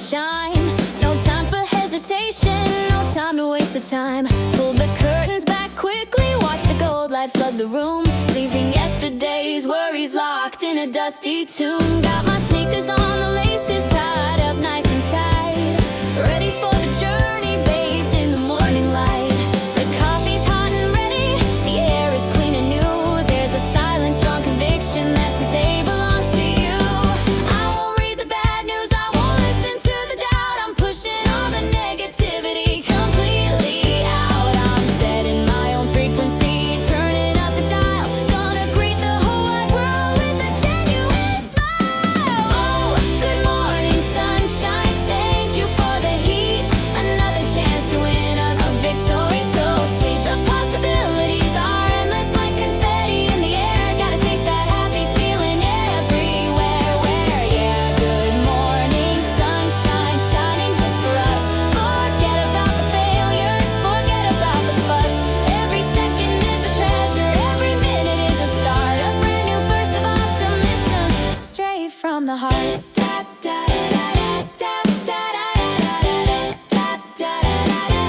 shine. No time for hesitation, no time to waste the time. Pull the curtains back quickly, watch the gold light flood the room, leaving yesterday's worries locked in a dusty tomb. Got my sneakers on, the laces tied up nice and tight, ready for the journey, bathed in the morning light. The coffee's hot and ready, the air is clean and new. There's a silent, strong conviction that today belongs to you. I won't read the bad news, I won't listen to the doubt. I'm pushing all the negativity completely out. I'm setting my own frequency, turning up the dial. Gonna greet the whole wide world with a genuine smile. Oh, good morning, sunshine. Thank you for the heat. Another chance to win a victory so sweet. The possibilities are endless like confetti in the air. Gotta chase that happy feeling everywhere. Where, yeah, good morning, sunshine shining just for us. Forget about the failures, forget about the fuss. Every second is a treasure, every minute is a start. A brand new burst of optimism, straight from the heart. Da, da, da, da, da, da, da, da, da, da, da, da.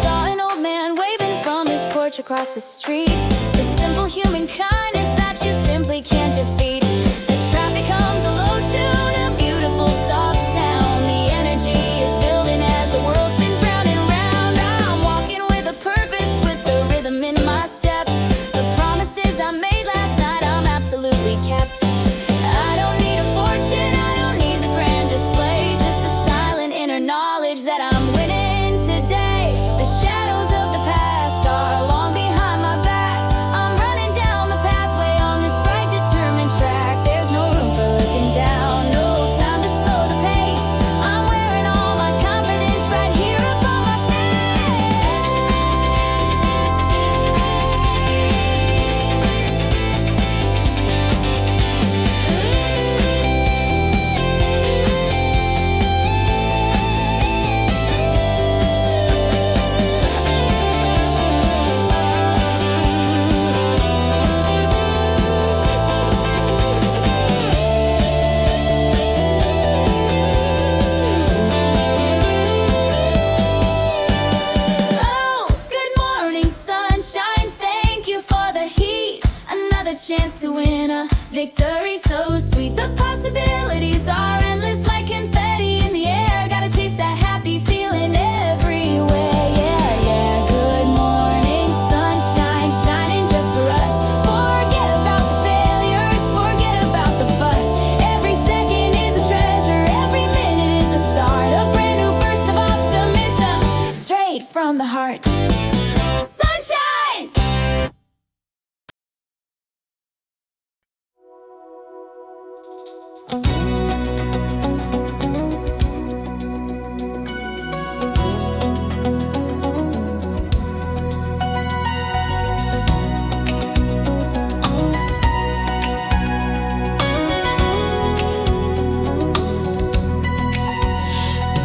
Saw an old man waving from his porch across the street. The simple human kindness that you simply can't defeat. The traffic hums a low tune, a beautiful soft sound. The energy is building as the world spins round and round. I'm walking with a purpose, with the rhythm in my step. The promises I made last night I'm absolutely kept. I don't need a fortune, I don't need the grand display. Just the silent inner knowledge that I'm winning today. The shadows of the past are long behind my back. I'm running down the pathway on this bright, determined track. There's no room for looking down, no time to slow the pace. I'm wearing all my confidence right here up on my Oh, good morning, sunshine. Thank you for the heat. Another chance to win a victory so sweet. The possibilities are endless like confetti in the air. Gotta chase that happy feeling everywhere. Yeah, yeah. Good morning, sunshine shining just for us. Forget about the failures, forget about the fuss. Every second is a treasure, every minute is a start. A brand new burst of optimism, straight from the heart. Sunshine!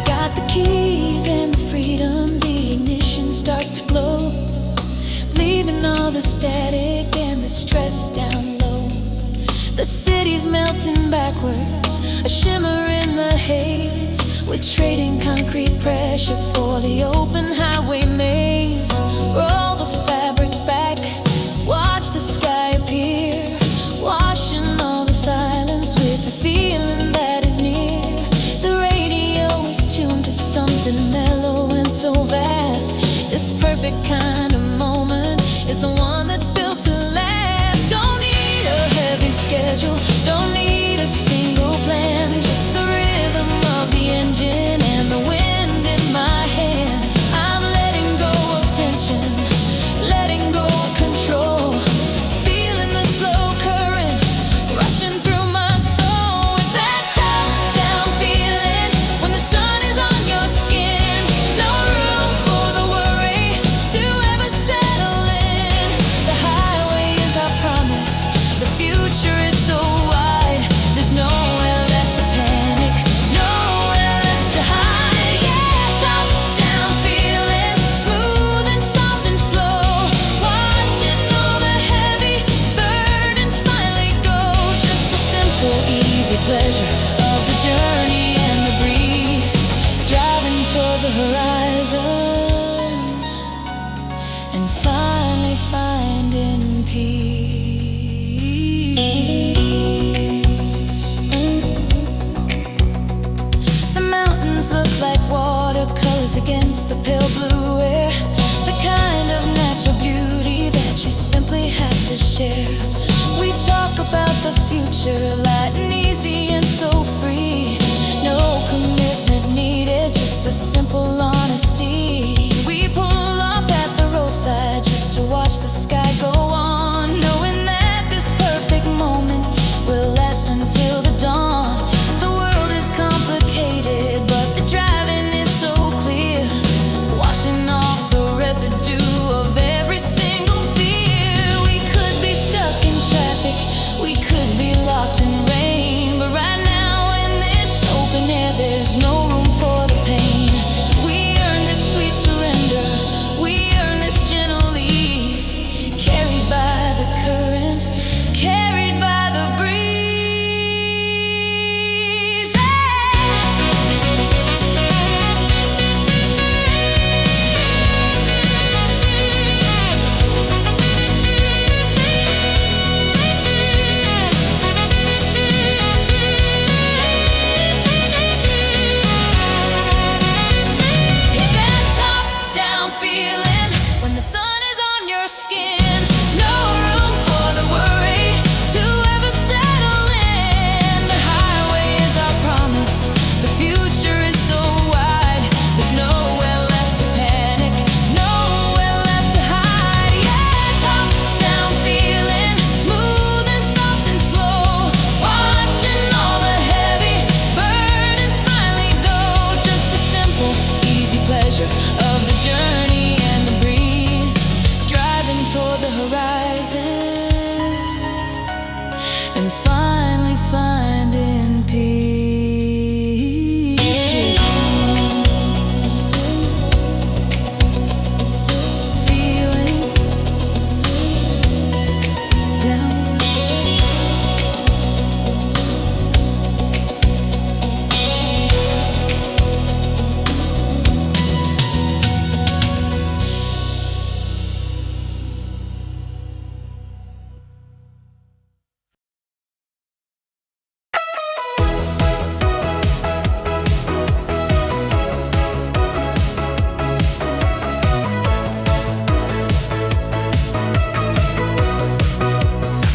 Got the keys and the freedom, the ignition starts to glow, leaving all the static and the stress down low. The city's melting backwards, a shimmer in the haze. We're trading concrete pressure for the open highway maze. Roll the fabric back, watch the sky appear, washing all the silence with the feeling that is near. The radio is tuned to something mellow and so vast. This perfect kind of moment is the one that's built to last. Don't need a heavy schedule, don't need a single plan, just the rhythm of the engine and the wind in my hand. I'm letting go of tension, letting go of control, feeling the slow current rushing through my soul. It's that top-down feeling when the sun is on your skin. No room for the worry to ever settle in. The highway is our promise, the future is so wide. horizon and finally finding peace. The mountains look like watercolors against the pale blue air, the kind of natural beauty that you simply have to share. We talk about the future, light and easy and so free. No commitment needed, just the simple honesty. We pull off at the roadside just to watch the sky go on, knowing that this perfect moment will last until the dawn. The world is complicated, but the driving is so clear, washing off the residue of every single fear. We could be stuck in traffic, we could be locked in rain, but right now in this open air there's no room for the pain. We earn this sweet surrender, we earn this gentle ease, carried by the current, carried by the breeze. It's that top-down feeling when the sun is on your skin. No room for the worry to ever settle in. The highway is our promise, the future is so wide. There's nowhere left to panic, nowhere left to hide. Yeah, top-down feeling, smooth and soft and slow, watching all the heavy burdens finally go. Just the simple, easy pleasure of the journey and the breeze, driving toward the horizon and finally finding peace. Feeling down.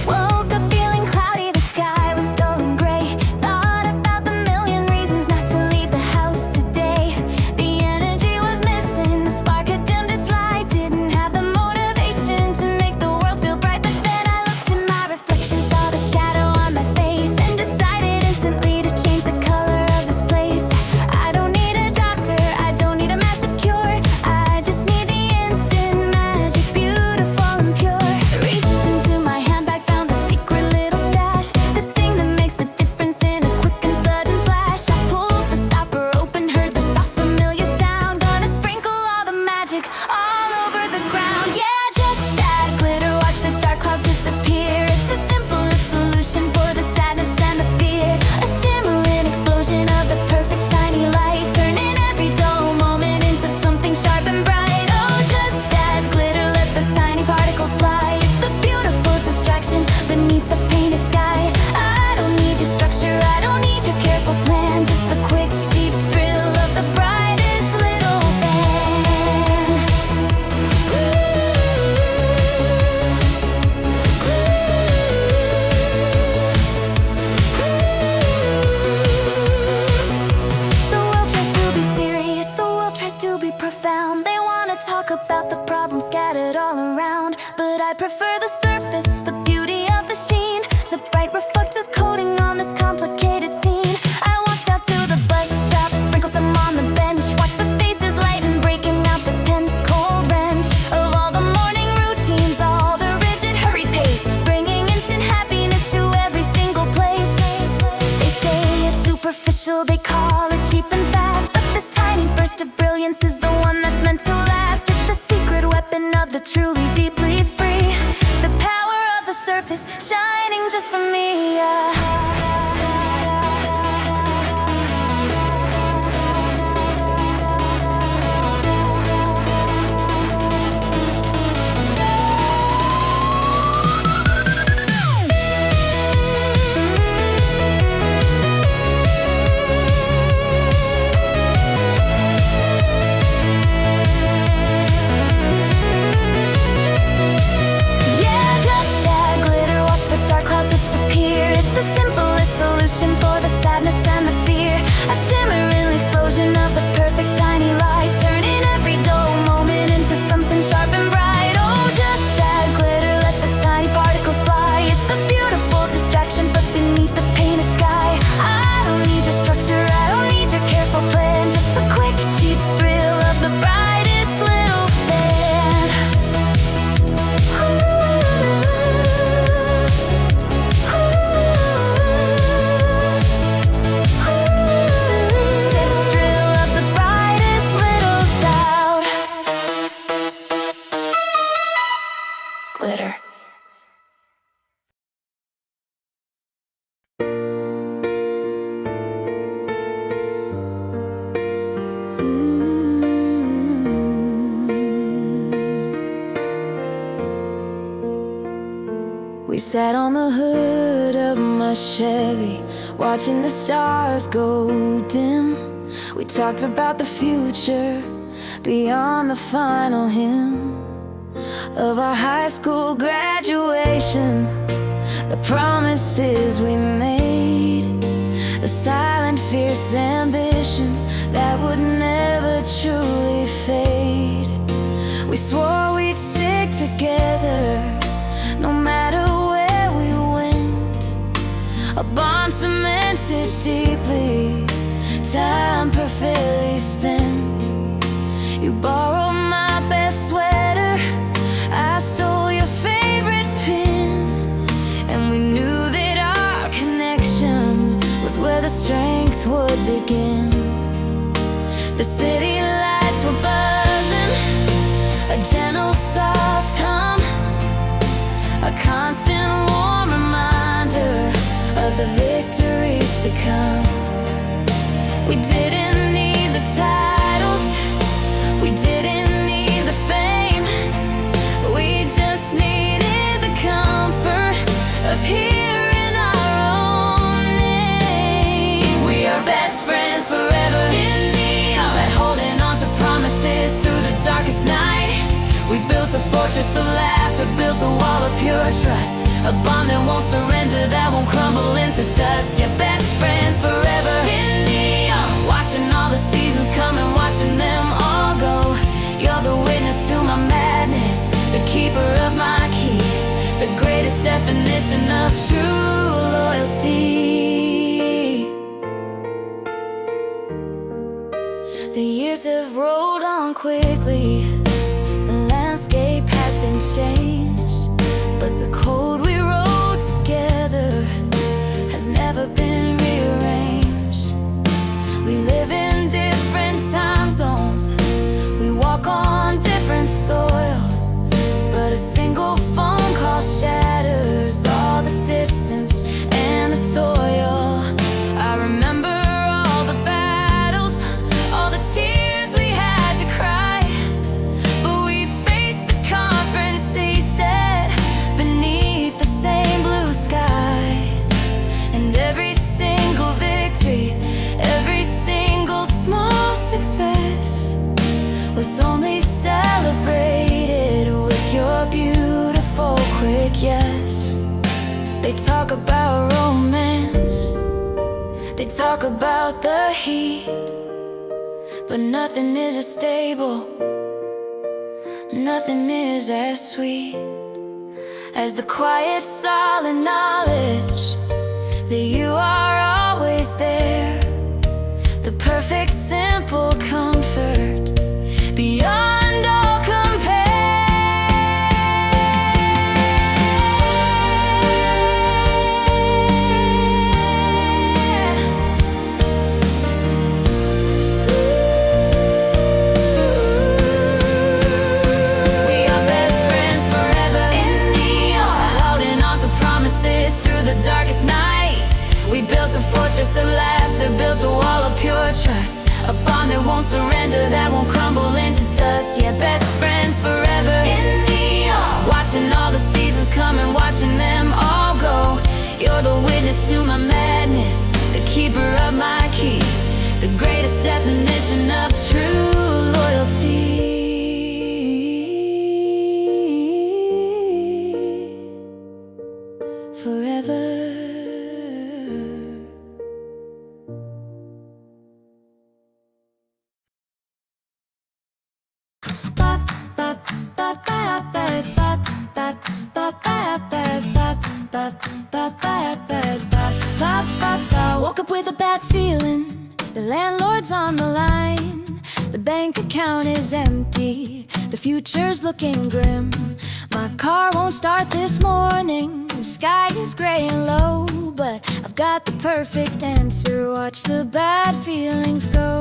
Woke up feeling cloudy, the sky was dull and gray. Thought about the million reasons not to leave the house today. The energy was missing, the spark had dimmed its light. Didn't have the motivation to make the world feel bright. But then I looked in my reflection, saw the shadow on my face, and decided instantly to change the color of this place. I don't need a doctor, I don't need a massive cure, I just need the instant magic, beautiful and pure. Reached into my handbag, found the secret little stash, the thing that makes the difference in a quick and sudden flash. I pulled the stopper open, heard the soft familiar sound. Gonna sprinkle all the magic all over the ground. Yeah, just add glitter, watch the dark clouds disappear. It's the simplest solution for the sadness and the fear. A shimmering explosion of the perfect tiny light, turning every dull moment into something sharp and bright. Oh, just add glitter, let the tiny particles fly. It's the beautiful distraction beneath the painted sky. I don't need your structure, I don't need your careful plan, just the quick, cheap thrill of the brightest little fan. The world tries to be serious, the world tries to be profound. They wanna talk about the problems scattered all around, but I prefer the surface, the beauty of the sheen, the bright reflectors coating on this complicated scene. I walked out to the bus stop, sprinkled some on the bench, watched the faces lighten, breaking out the tense cold wrench of all the morning routines, all the rigid hurried pace, bringing instant happiness to every single place. They say it's superficial, they call it cheap and fast, but this tiny burst of brilliance is the one that's meant to last. It's the secret weapon of the truly deeply free, the power of sat on the hood of my Chevy, watching the stars go dim. We talked about the future beyond the final hymn of our high school graduation, the promises we made, the silent fierce ambition that would never truly fade. We swore we'd stick together no matter where we went, a bond cemented deeply, time perfectly spent. You borrowed my best sweater, I stole your favorite pin, and we knew that our connection was where the strength would begin. The city lights were buzzing, a gentle soft hum, a constant warm reminder of the victories to come. We didn't need the titles, we didn't need the fame, we just needed the comfort of hearing our own name. We are best friends forever in neon, but holding on to promises through the darkest night. We built a fortress of laughter, built a wall of pure trust, a bond that won't surrender, that won't crumble into dust. Yeah, best friends forever in neon, watching all the seasons come and watching them all go. You're the witness to my madness, the keeper of my key, the greatest definition of true loyalty. The years have rolled on quickly, the landscape has been changed, but the code we wrote together has never been rearranged. We live in different time zones, we walk on different soil, but a single phone call shatters all the distance and the toil. I remember all the battles, all the tears we had to cry, but we faced the confidence instead beneath the same blue sky. And every single victory, every single small success was only celebrated with your beautiful quick yes. They talk about romance, they talk about the heat, but nothing is as stable, nothing is as sweet as the quiet solid knowledge that you are always there, the perfect simple comfort beyond all compare. We are best friends forever in neon, holding on to promises through the darkest night. We built a fortress of laughter, built a wall of pure trust, a bond that won't surrender, that won't crumble into dust. Yeah, best friends forever in neon, watching all the seasons come and watching them all go. You're the witness to my madness, the keeper of my key, the greatest definition of true loyalty. Forever. Woke up with a bad feeling, the landlord's on the line, the bank account is empty, the future's looking grim. My car won't start this morning, the sky is gray and low, but I've got the perfect answer, watch the bad feelings go.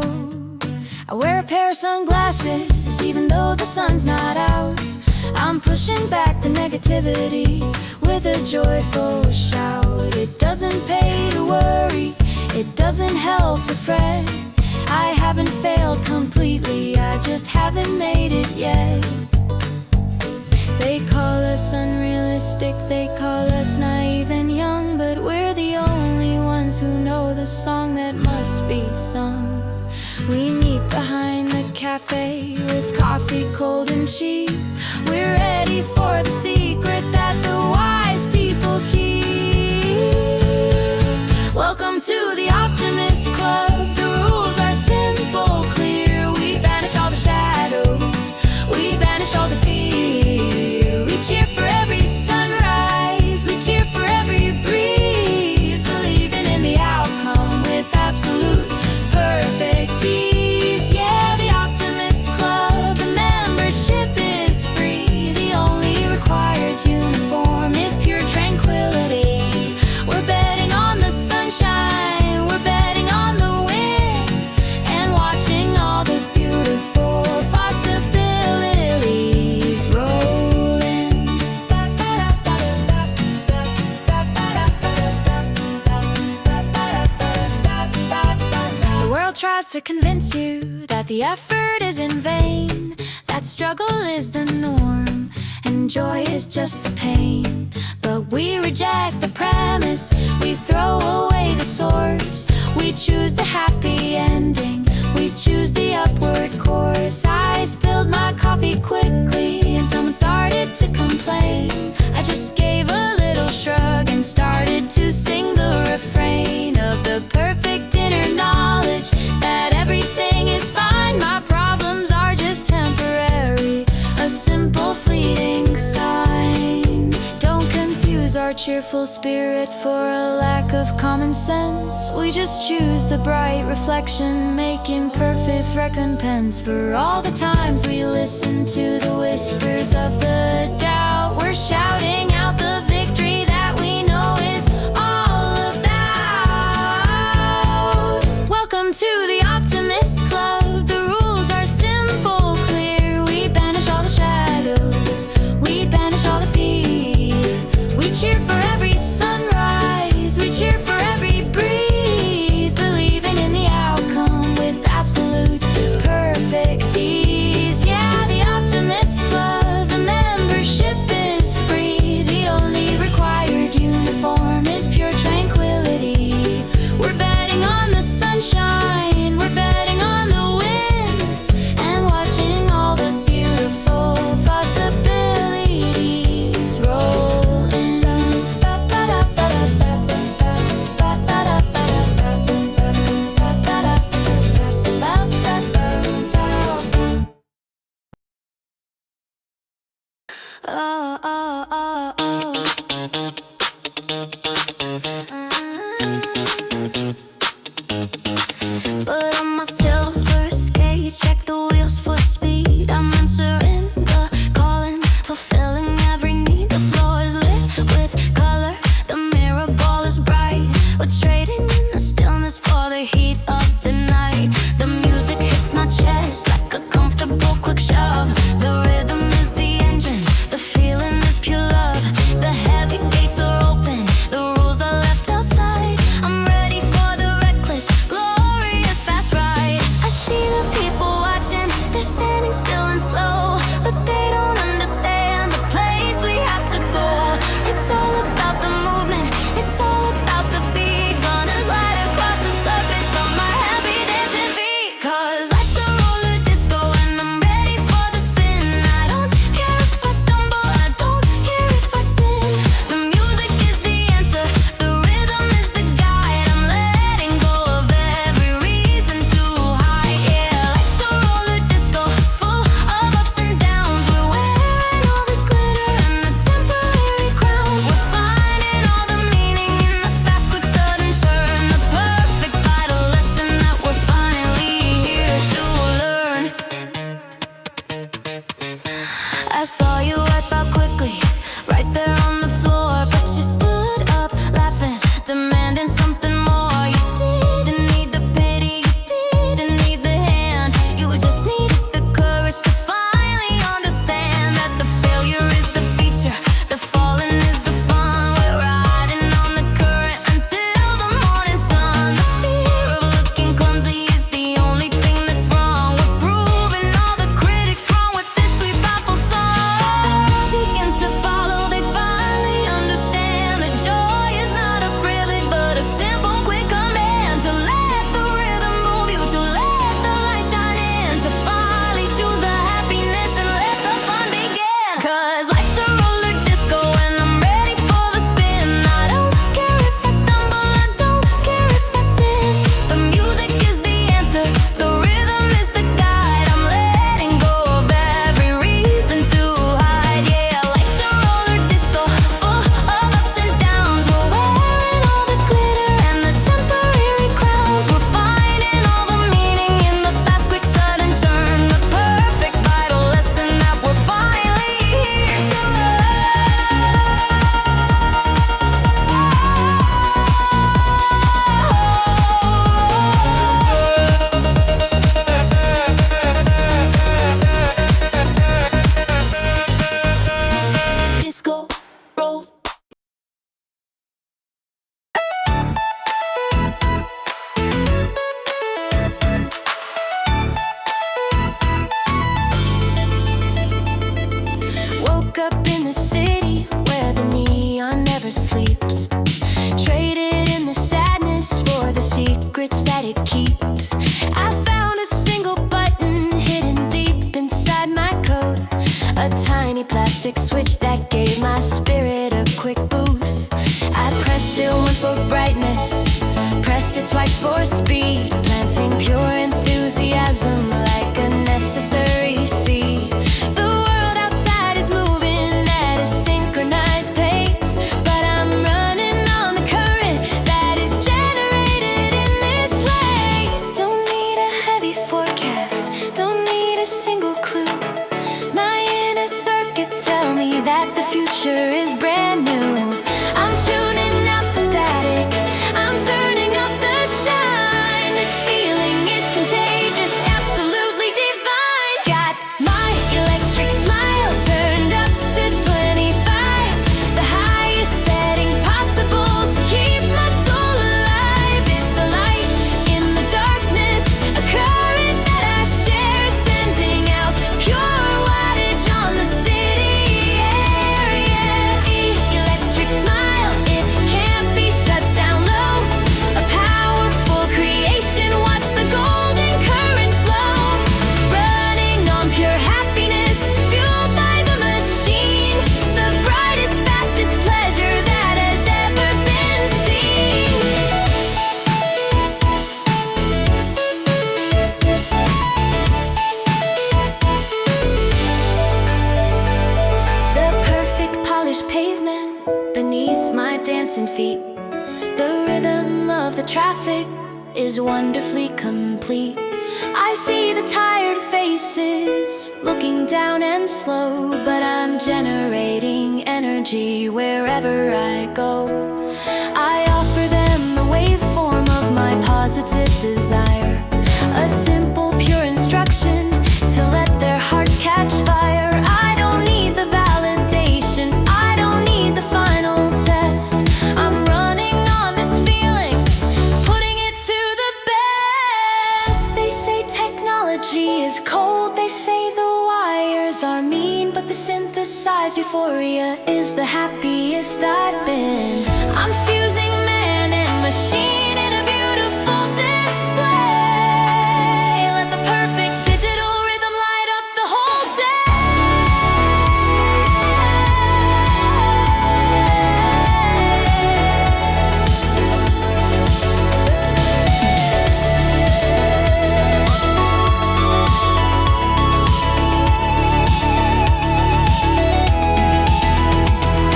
I wear a pair of sunglasses, even though the sun's not out. I'm pushing back the negativity with a joyful shout. It doesn't pay to worry, it doesn't help to fret. I haven't failed completely, I just haven't made it yet. They call us us unrealistic, they call us naive and young, but we're the only ones who know the song that must be sung. We meet behind the cafe with coffee cold and cheap. We're ready for the secret that the wise people keep. Welcome to the Optimist Club. The rules are simple, clear. We banish all the shadows, we banish all the fear. We cheer for every sunrise, we cheer for every breeze, believing in the outcome with absolute perfect ease. Yeah, the Optimist Club, the membership is free. The only required uniform is pure tranquility. We're betting on the sunshine, we're betting on the wind, and watching all the beautiful possibilities roll in. The world tries to convince you that the effort is in vain, that struggle is the norm, and joy is just the pain. But we reject the premise, we throw away the source. We choose the happy ending, we choose the upward course. I spilled my coffee quickly and someone started to complain. I just gave a little shrug and started to sing the refrain of the perfect inner knowledge that everything is fine. My problems are just temporary, a simple fleeting sign. Don't confuse our cheerful spirit for a lack of common sense. We just choose the bright reflection, making perfect recompense for all the times we listen to the whispers of the doubt. We're shouting out the victory that we know is all about. Welcome to the Optimist Club. The rules are simple, clear. We banish all the shadows, we banish all the fear. We cheer for every sunrise, we cheer for every breeze, believing in the outcome with absolute perfect ease. Yeah, the Optimist Club, the membership is free. The only required uniform is pure tranquility. We're betting on the sunshine, we're betting on the wind, and watching all the beautiful possibilities roll in. Oh, oh, oh, oh. Put on my silver skates, check the wheels for speed. I'm answering the calling, fulfilling every need. The floor is lit with color, the mirror ball is bright. We're trading in the stillness for the heat of the night. The music hits my chest like a comfortable quick shove. The rhythm is the engine, the feeling is pure love. The heavy gates are open, the rules are left outside. I'm ready for the reckless, glorious fast ride. I see the people watching, they're standing still and slow, but they don't understand the place we have to go. It's all about the movement, it's all about the beat. Gonna glide across the surface on my happy dancing feet. 'Cause life's a roller disco and I'm ready for the spin. I don't care if I stumble, I don't care if I sin. The music is the answer, the rhythm is the guide. I'm letting go of every reason to hide. Yeah, life's a roller disco, full of ups and downs. We're wearing all the glitter and the temporary crowns. We're finding all the meaning in the fast, quick, sudden turn. The perfect vital lesson that we're finally here to learn. I saw you wipe out quickly, right there on the floor, but you stood up, laughing, demanding something more. You didn't need the pity, you didn't need the hand. You just needed the courage to finally understand that the failure is the feature, the falling is the fun. We're riding on the current until the morning sun. The fear of looking clumsy is the only thing that's wrong. We're proving all the critics wrong with this sweet, powerful song. a tiny plastic switch that gave my spirit a quick boost. I pressed it once for brightness, pressed it twice for speed, planting pure enthusiasm like a necessary seed. The world outside is moving at a synchronized pace, but I'm running on the current that is generated in its place. Don't need a heavy forecast, don't need a single clue. My inner circuits tell me that the future is brand new. I'm tuning out the static, I'm turning up the shine. This feeling is contagious, absolutely divine. Got my electric smile turned up to 25, the highest setting possible to keep my soul alive. It's a light in the darkness, a current that I share, sending out pure wattage on the city air. Yeah, electric smile, it can't be shut down low. A powerful creation, watch the golden current flow. Running on pure happiness, fueled by the machine. The brightest, fastest pleasure that has ever been seen. The perfect polished pavement beneath my dancing feet. The rhythm of the traffic is wonderfully complete. I see the tired faces looking down and slow, but I'm generating energy wherever I go. I offer them the waveform of my positive desire, a simple pure instruction to let their hearts catch fire. I don't need the validation, I don't need the final test. I'm running on this feeling, putting it to the best. They say technology is cold, they say the wires are mean, but the synthesized euphoria is the happiest I've been. I'm fusing man and machine in a beautiful display. Let the perfect digital rhythm light up the whole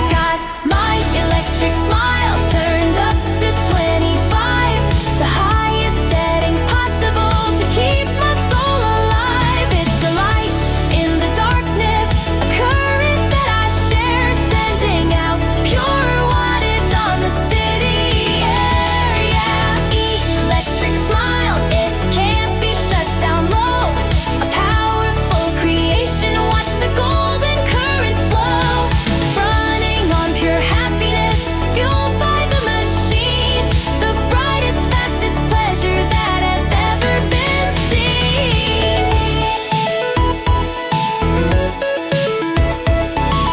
Got my electric smile turned up to 25, the highest setting possible to keep my soul alive. It's a light in the darkness, a current that I share, sending out pure wattage on the city air. Yeah, electric smile, it can't be shut down low. A powerful creation, watch the golden current flow. Running on pure happiness, fueled by the machine. The brightest, fastest pleasure that has ever been seen.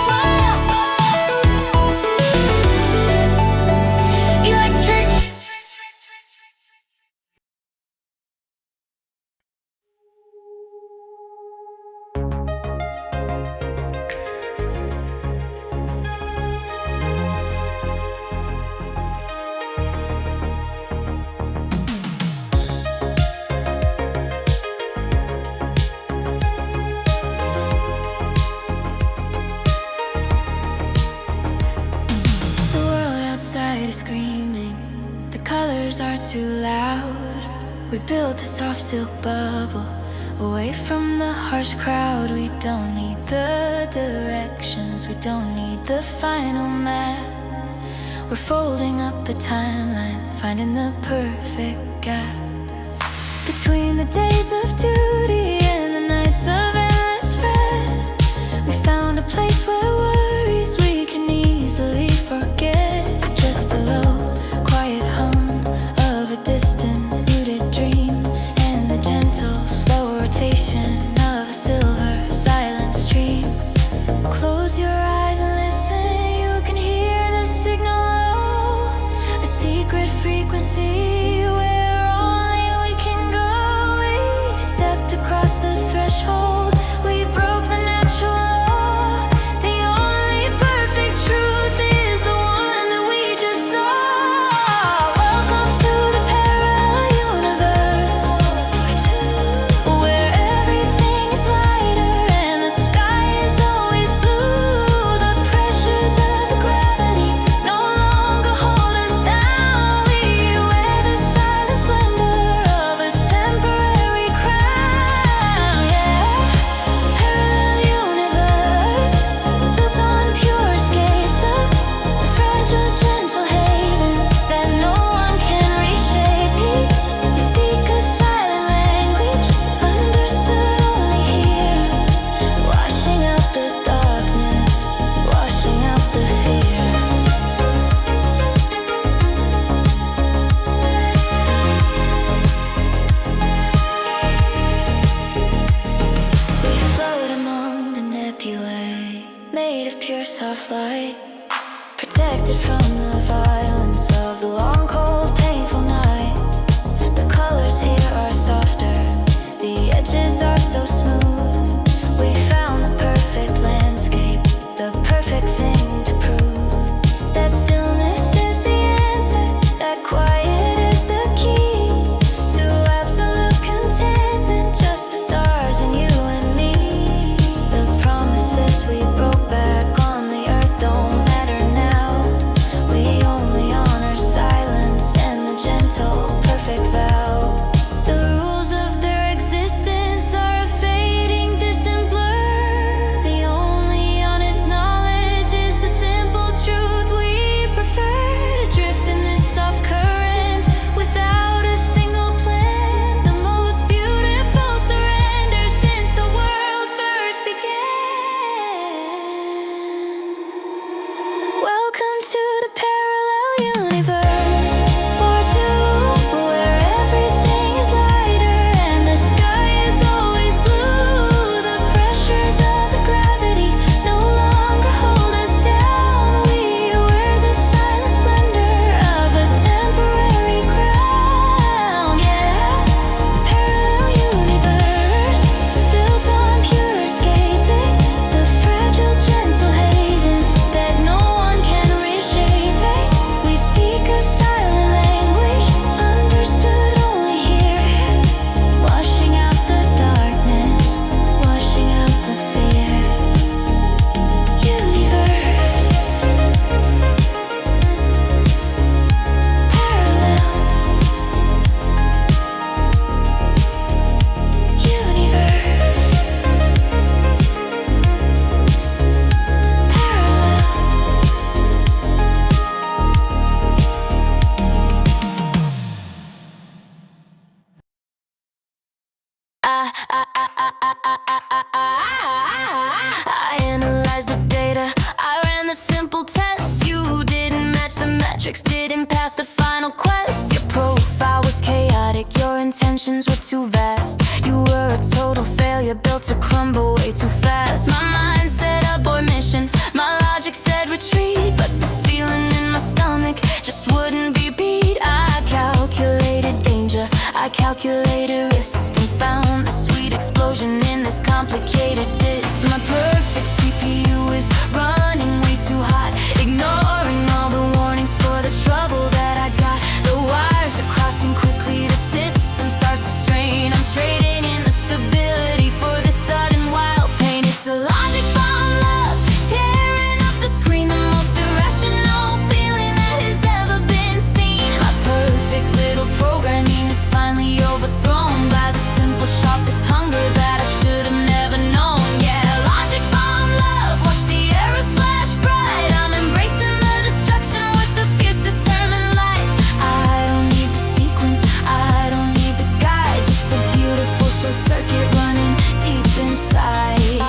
Smile. Electric. The world outside is screaming, the colors are too loud. We built a soft silk bubble away from the harsh crowd. We don't need the directions, we don't need the final map. We're folding up the timeline, finding the perfect gap between the days of duty and the nights of endless red. We found a place where worries we can easily forget. Just the low, quiet hum of a distant, muted dream, and the gentle, slow rotation of a silver, silent stream. Close your eyes and listen, you can hear the signal, a secret frequency where only we can go. We stepped across the threshold, we broke the natural law. pure soft light, protected from the violence of the long, cold, painful night. The colors here are softer, the edges are so smooth. We found the perfect landscape, the perfect thing to prove. That stillness is the answer, that quiet is the key to absolute contentment, just the stars and you and me. The promises we broke back on the earth don't matter now. We only honor silence and the gentle, perfect vow. The rules of their existence are a fading, distant blur. The only honest knowledge is the simple truth. We prefer to drift in this soft current without a single plan. The most beautiful surrender since the world first began. Welcome to the parallel universe, for two, where everything is lighter and the sky is always blue. The pressures of the gravity no longer hold us down. We wear the silent splendor of a temporary crown. Yeah, parallel universe, built on pure escaping, the fragile, gentle haven that no one can reshape. We speak a silent language, understood only here, washing out the darkness, washing out the fear. Universe, parallel, universe, I analyzed the data, I ran the simple test. You didn't match the metrics, didn't pass the final quest. Your profile was chaotic, your intentions were too vast. You were a total failure, built to crumble way too fast. My mind said abort mission, my logic said retreat, but the feeling in my stomach just wouldn't be beat. I calculated danger, I calculated risk, and found the sweet explosion in this complicated disk. My perfect CPU is running way too hot, ignoring all the warnings for the trouble that I got. The wires are crossing quickly, the system starts to strain. I'm trading in the stability for this sudden wild pain. It's a logic bomb love, tearing up the screen, the most irrational feeling that has ever been seen. My perfect little programming is finally overthrown by the simple, sharpest hunger that I should have never known. Yeah, logic bomb love, watch the arrows flash bright. I'm embracing the destruction with the fierce, determined light. I don't need the sequence, I don't need the guide, just the beautiful short circuit running deep inside.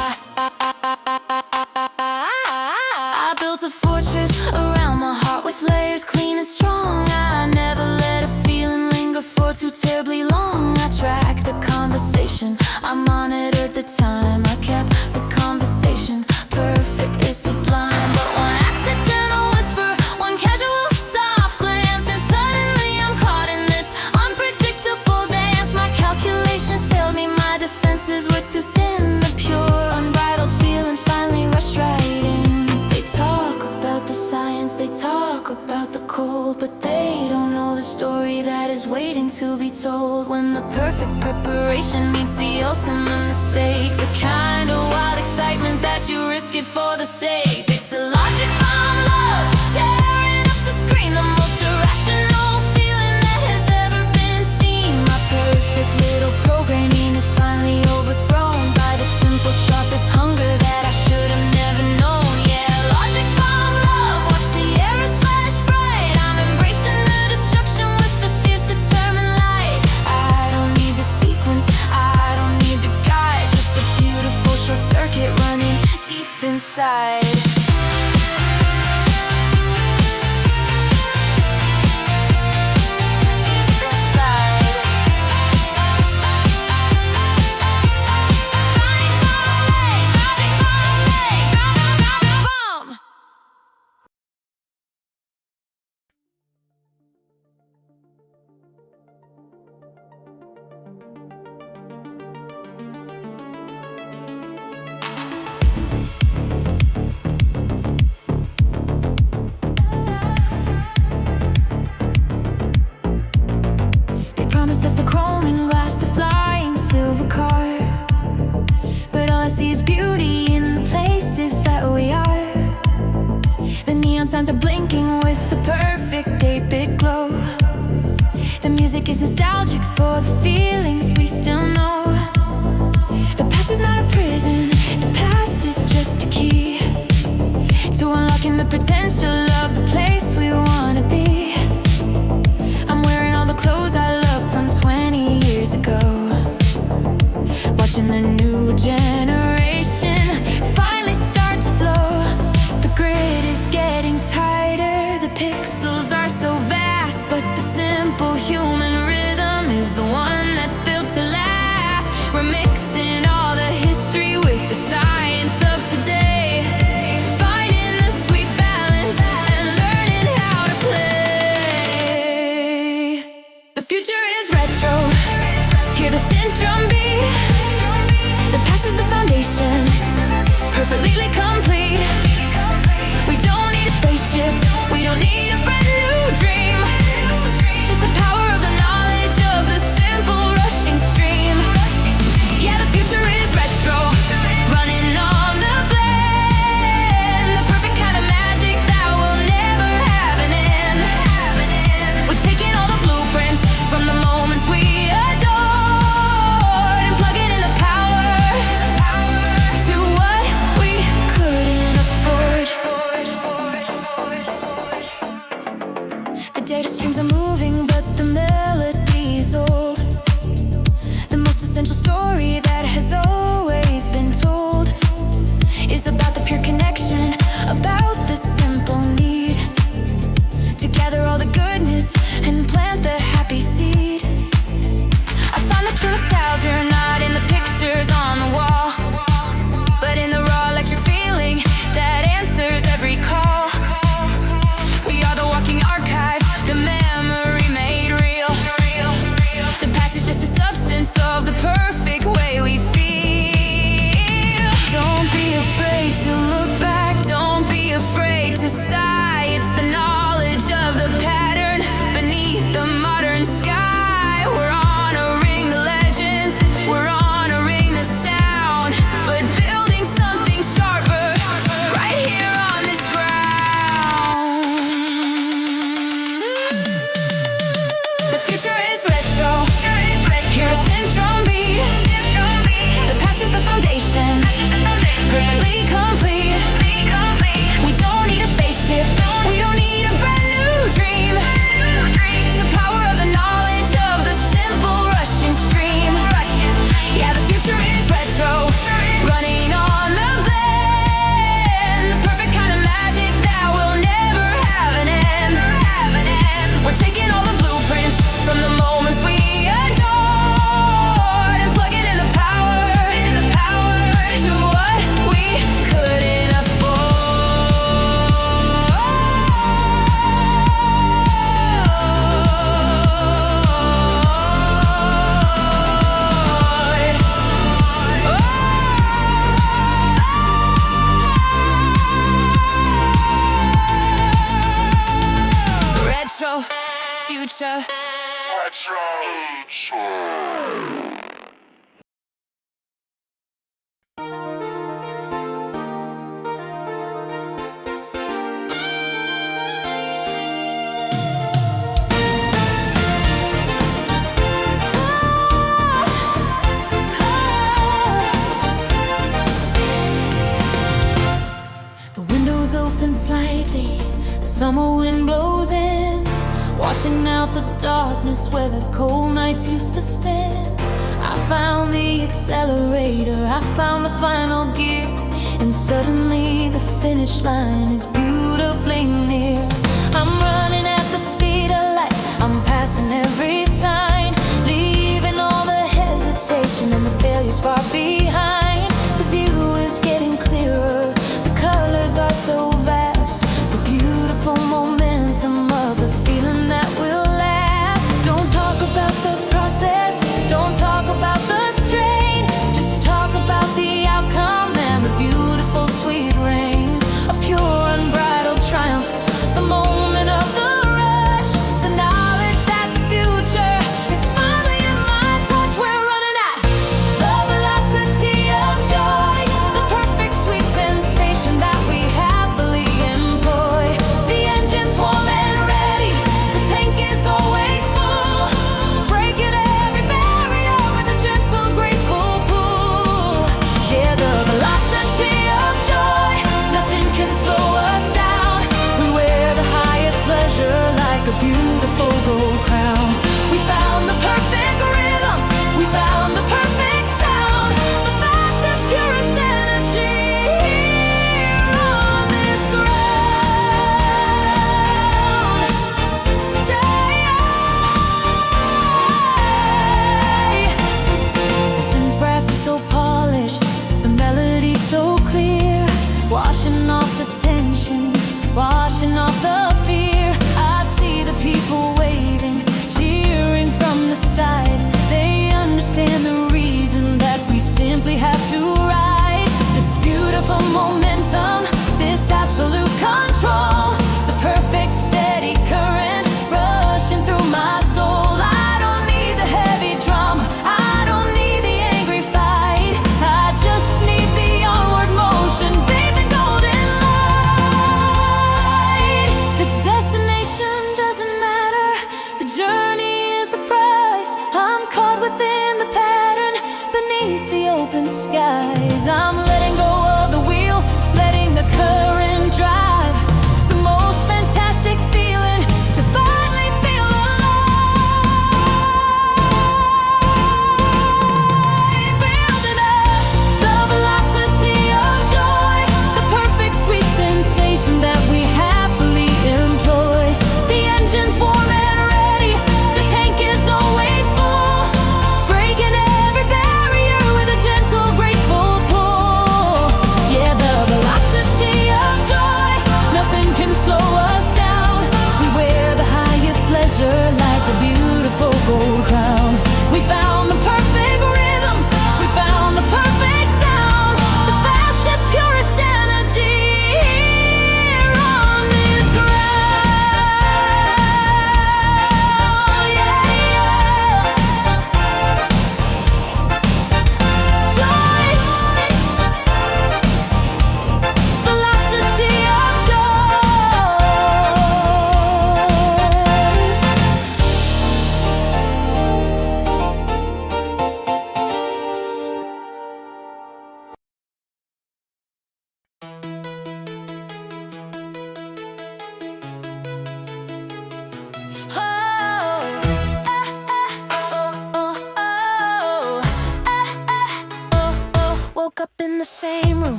I built a fortress around my heart with layers clean and strong. I never let a feeling linger for too terribly long. I tracked the conversation, I monitored the time. I kept the conversation perfectly sublime. But one accidental whisper, one casual soft glance, and suddenly I'm caught in this unpredictable dance. My calculations failed me, my defenses were too thin. The pure, unbridled feeling finally rushed right in. They talk about the science, they talk about the cold, but they don't know the story that is waiting to be told. When the perfect preparation meets the ultimate mistake, the kind of wild excitement that you risk it for the sake. It's a logic bomb love, tearing up the screen, the most irrational feeling that has ever been seen. My perfect little programming is finally overthrown by the simple, sharpest hunger that I should have never known. Yeah, logic bomb love, watch the arrows flash bright. I'm embracing the destruction with the fierce, determined light. I don't need the sequence, I don't need the guide, just the beautiful short circuit running deep inside. lines are blinking with the perfect 8-bit glow. The music is nostalgic for the feelings we still know. The past is not a prison, the past is just a key to unlocking the potential of the place we wanna be. I'm wearing all the clothes I love from 20 years ago, watching the new generation finally start to flow. The grid is getting tighter, the pixels are so vast, but the simple human rhythm is the one that's built to last. We're mixing all the history with the science of today, finding the sweet balance and learning how to play. The future is retro, hear the synth drum beat. The past is the foundation, perfectly complete. We don't need a spaceship, we don't need a brand new dream, just the power of the knowledge of the simple rushing stream. Yeah, the future is retro, running on the blend, the perfect kind of magic that will never have an end. We're taking all the blueprints from the moments we adored and plugging in the power to what we couldn't afford. The data streams are moving, but the melody's old. The most essential story that has always been told is about the pure connection, about the simple need to gather all the goodness and plant the happy seed. I find the true nostalgia not in the pictures on the wall, but in the raw electric feeling that answers every call. We are the walking archive, the memory made real. The past is just the substance of the perfect way we feel. Don't be afraid to look back, don't be afraid to sigh. It's the knowledge of the pattern beneath the modern sky. We're honoring the legends, we're honoring the sound, but building something sharper right here on this ground. The future is retro, hear a synth drum beat. The past is the foundation, perfectly complete. We don't need a spaceship, we don't need a brand new dream, just the power of the knowledge of the simple rushing stream. Yeah, the future is retro, running on the blend, the perfect kind of magic that will never have an end. We're taking all the blueprints from the moments we adored and plugging in the power to what we couldn't afford. Retro, future. The windows open slightly, the summer wind blows in, washing out the darkness where the cold nights used to spend. I found the accelerator, I found the final gear, and suddenly the finish line is beautifully near. I'm running at the speed of light, I'm passing every sign, leaving all the hesitation and the failures far behind. The view is getting clearer, the colors are so vast, the beautiful momentum of the feeling that will last. Don't talk about the process, don't talk about the strain, just talk about the outcome and the beautiful sweet rain. A pure unbridled triumph, the moment of the rush, the knowledge that the future is finally in my touch. We're running at the velocity momentum, this absolute control, the perfect steady current rushing through my soul. I don't need the heavy drum, I don't need the angry fight, I just need the onward motion, bathed in golden light. The destination doesn't matter, the journey is the prize. I'm caught within the pattern, beneath the open skies. I'm letting go of the wheel, letting the current drive.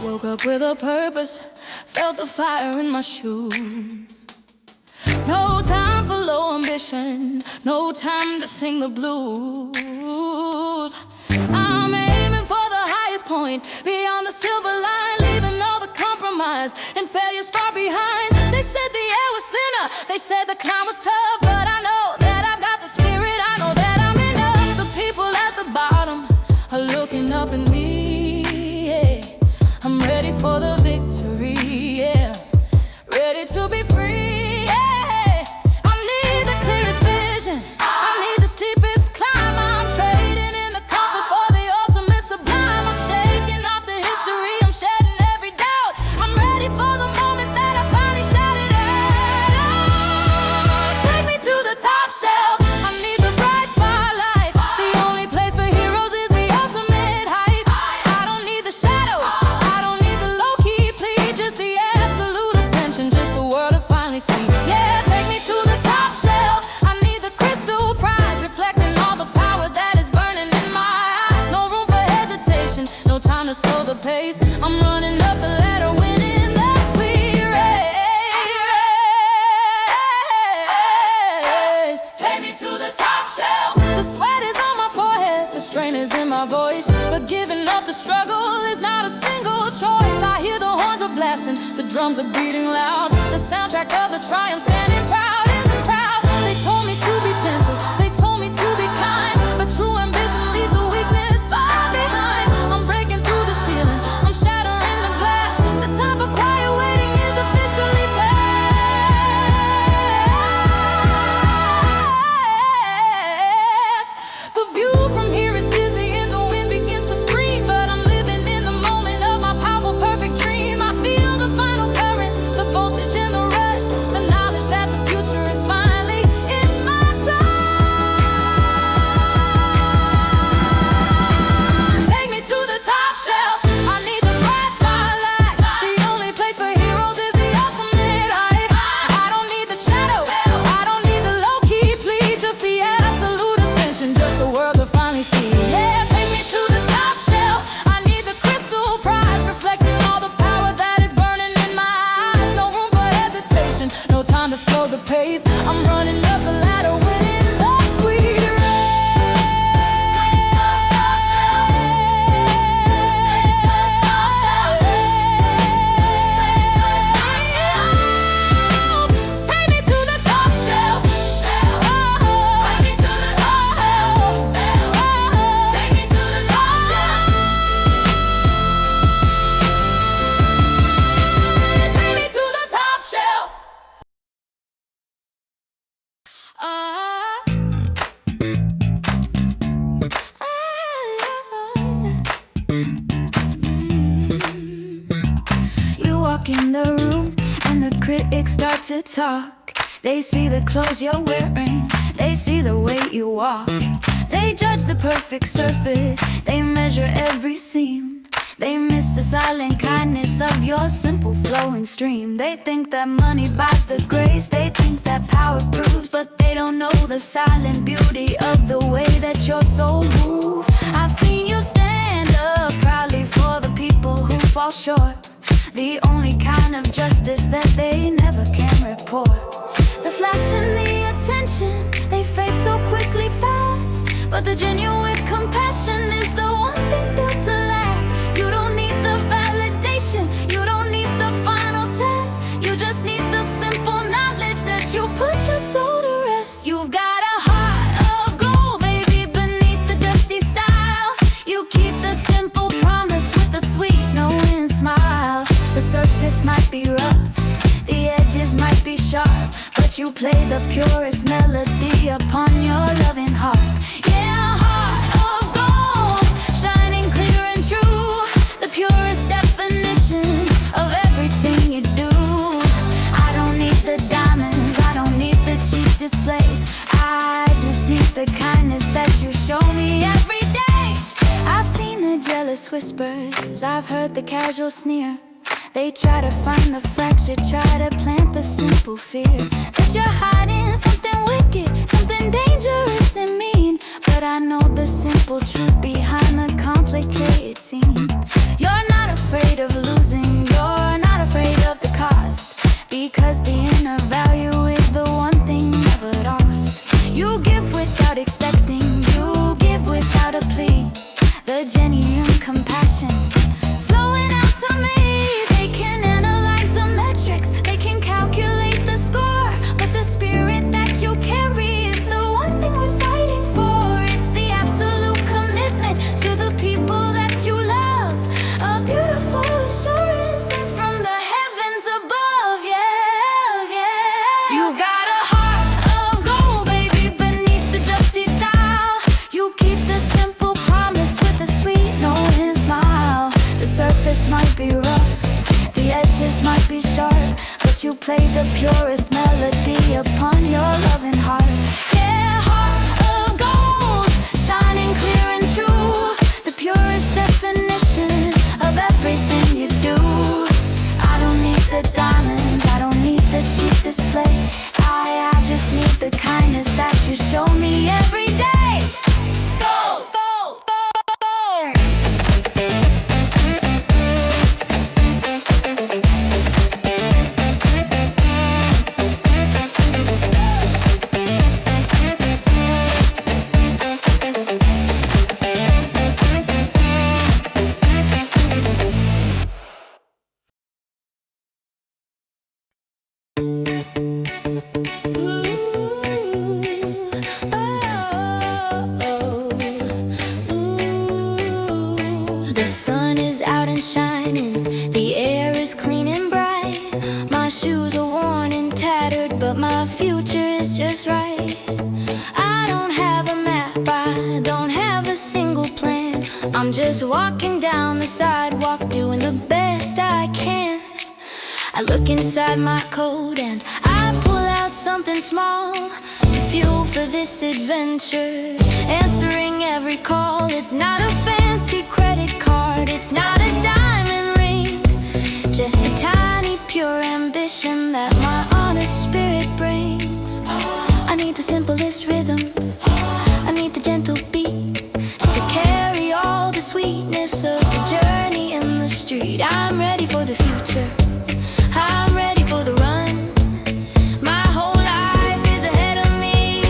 Woke up with a purpose, felt the fire in my shoes. No time for low ambition, no time to sing the blues. I'm aiming for the highest point, beyond the silver line, leaving all the compromise and failures far behind. They said the air was thinner, they said the climb was tough, but I know that I've got the spirit, I know that I'm enough. The people at the bottom are looking up at me, yeah. I'm ready for the victory, yeah. Ready to be free, yeah. I need the clearest vision, I need the steepest climb. I'm trading in the comfort for the ultimate sublime. I'm shaking off the history, I'm shedding every doubt. I'm ready for the moment that I finally shout it out. Take me to the top shelf, I need the bright spotlight. The only place for heroes is the ultimate height. I don't need the shadow, I don't need the low-key plea, just the absolute ascension, just the world to finally see. Yeah, take me to the top shelf, I need the crystal prize, reflecting all the power that is burning in my eyes. No room for hesitation, no time to slow the pace. I'm running up the ladder, winning the sweet race. Take me to the top shelf. The sweat is on my forehead, the strain is in my voice, but giving up the struggle is not a single choice. I hear the horns are blasting, the drums are beating loud, the soundtrack of the triumph standing proud in the crowd. They told me to be gentle, they told me to be kind, but true ambition leaves the weakness far behind. I'm breaking through the ceiling, I'm shattering the glass. The time for quiet waiting is officially past. The view from here is dizzy and the wind begins to scream, but I'm living in the moment of my powerful perfect dream. I feel the final current, the voltage and the rush, the knowledge that the future is finally in my touch. Take me to the top shelf, I need the bright spotlight. The only place for heroes is the ultimate height. I don't need the shadow, I don't need the low-key plea, just the absolute ascension, just the world to finally see. Yeah, take me to the top shelf, I need the crystal prize, reflecting all the power that is burning in my eyes. No room for hesitation, no time to slow the pace. I'm running up the ladder, winning the sweet race. Take me to the top shelf. Take me to the top shelf. Take me to the top shelf. Take me to the top shelf. You walk in the room and the critics start to talk. They see the clothes you're wearing, they see the way you walk. They judge the perfect surface, they measure every seam. They miss the silent kindness of your simple flowing stream. They think that money buys the grace, they think that power proves, but they don't know the silent beauty of the way that your soul moves. I've seen you stand up proudly for the people who fall short, the only kind of justice that they never can report. The flash and the attention, they fade so quickly fast, but the genuine compassion is the one thing built to last. You don't need the validation, you don't need the final test, you just need the simple knowledge that you put your soul to rest. You've got a heart of gold, baby, beneath the dusty style. You keep the simple promise with the sweet knowing smile. The surface might be rough, the edges might be sharp, but you play the purest melody upon your loving heart. Yeah, a heart of gold, shining clear and true, the purest definition of everything you do. I don't need the diamonds, I don't need the cheap display, I just need the kindness that you show me every day. I've seen the jealous whispers, I've heard the casual sneer. They try to find the fracture, try to plant the simple fear that you're hiding something wicked, something dangerous and mean. But I know the simple truth behind the complicated scene. You're not afraid of losing, you're not afraid of the cost, because the inner value is the one thing never lost. You give without expecting, you give without a plea. The genuine compassion flowing out to me. They can analyze the metrics, they can calculate the score, but the spirit that you carry is the one thing we're fighting for. It's the absolute commitment to the people that you love. A beautiful assurance sent from the heavens above. Yeah, yeah. You got a heart of gold, baby, beneath the dusty style. You keep the simple promise with a sweet knowing smile. The surface might be rough, the edges might be sharp, but you play the purest melody upon your loving heart. Yeah, heart of gold, shining clear and true, the purest definition of everything you do. I don't need the diamonds, I don't need the cheap display. I just need the kindness that you show me every day. Go, go, go, go. The sun is out and shining, the air is clean and bright. My shoes are worn and tattered, but my future is just right. I don't have a map, I don't have a single plan. I'm just walking down the sidewalk, doing the best I can. I look inside my coat and I pull out something small, fuel for this adventure, answering every call. It's not a fancy credit card, it's not a diamond ring, just a tiny pure ambition that my honest spirit brings. I need the simplest rhythm, I need the gentle beat to carry all the sweetness of the journey in the street. I'm ready for the future, I'm ready for the run. My whole life is ahead of me,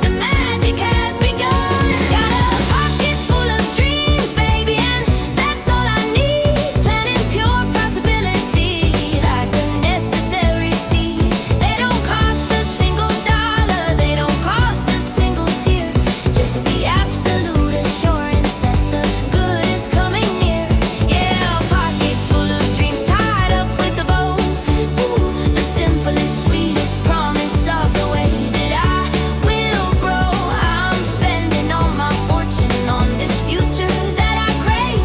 the magic has begun. Got a pocket full of dreams, baby, and that's all I need. Planting pure possibility like a necessary seed. They don't cost a single dollar, they don't cost a single tear, just the absolute assurance that the good is coming near. Yeah, a pocket full of dreams tied up with a bow. Ooh, the simplest, sweetest promise of the way that I will grow. I'm spending all my fortune on this future that I crave.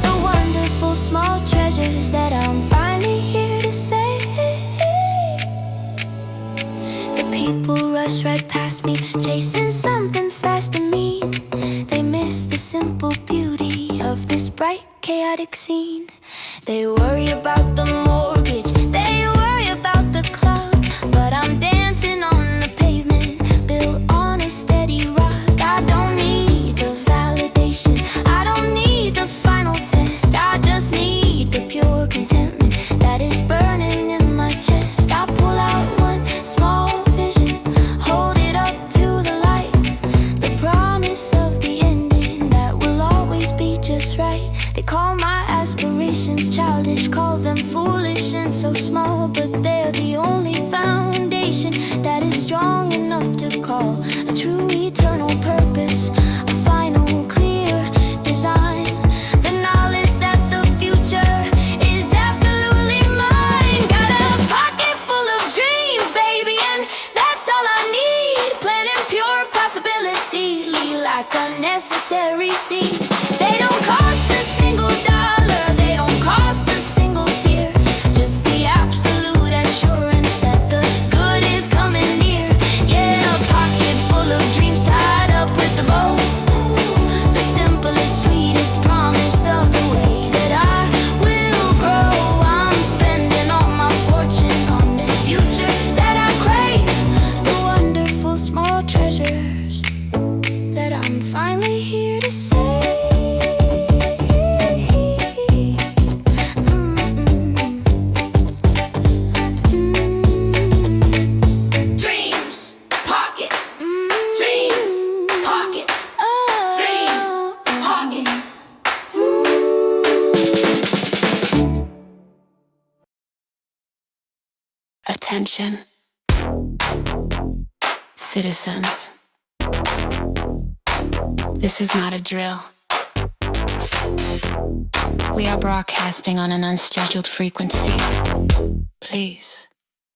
The wonderful small treasures that I'm finally here to save. The people rush right past me, chasing something fast and mean. They miss the simple beauty of this bright, chaotic scene. They worry about the mortgage, they worry about the cloud, but I'm dancing on the pavement, built on a steady rock. I don't need the validation, I don't need the final test, I just need the pure contentment that is burning in my chest. I pull out one small vision, hold it up to the light, the promise of the ending that will always be just right. They call my aspirations childish, call them foolish and so small, but they're the only foundation that is strong enough to call a true eternal purpose, a final clear design. The knowledge that the future is absolutely mine. Got a pocket full of dreams, baby, and that's all I need. Planting pure possibility like a necessary seed. They don't cost a single dollar, they don't cost a single tear, just the absolute Attention, citizens. This is not a drill. We are broadcasting on an unscheduled frequency. Please,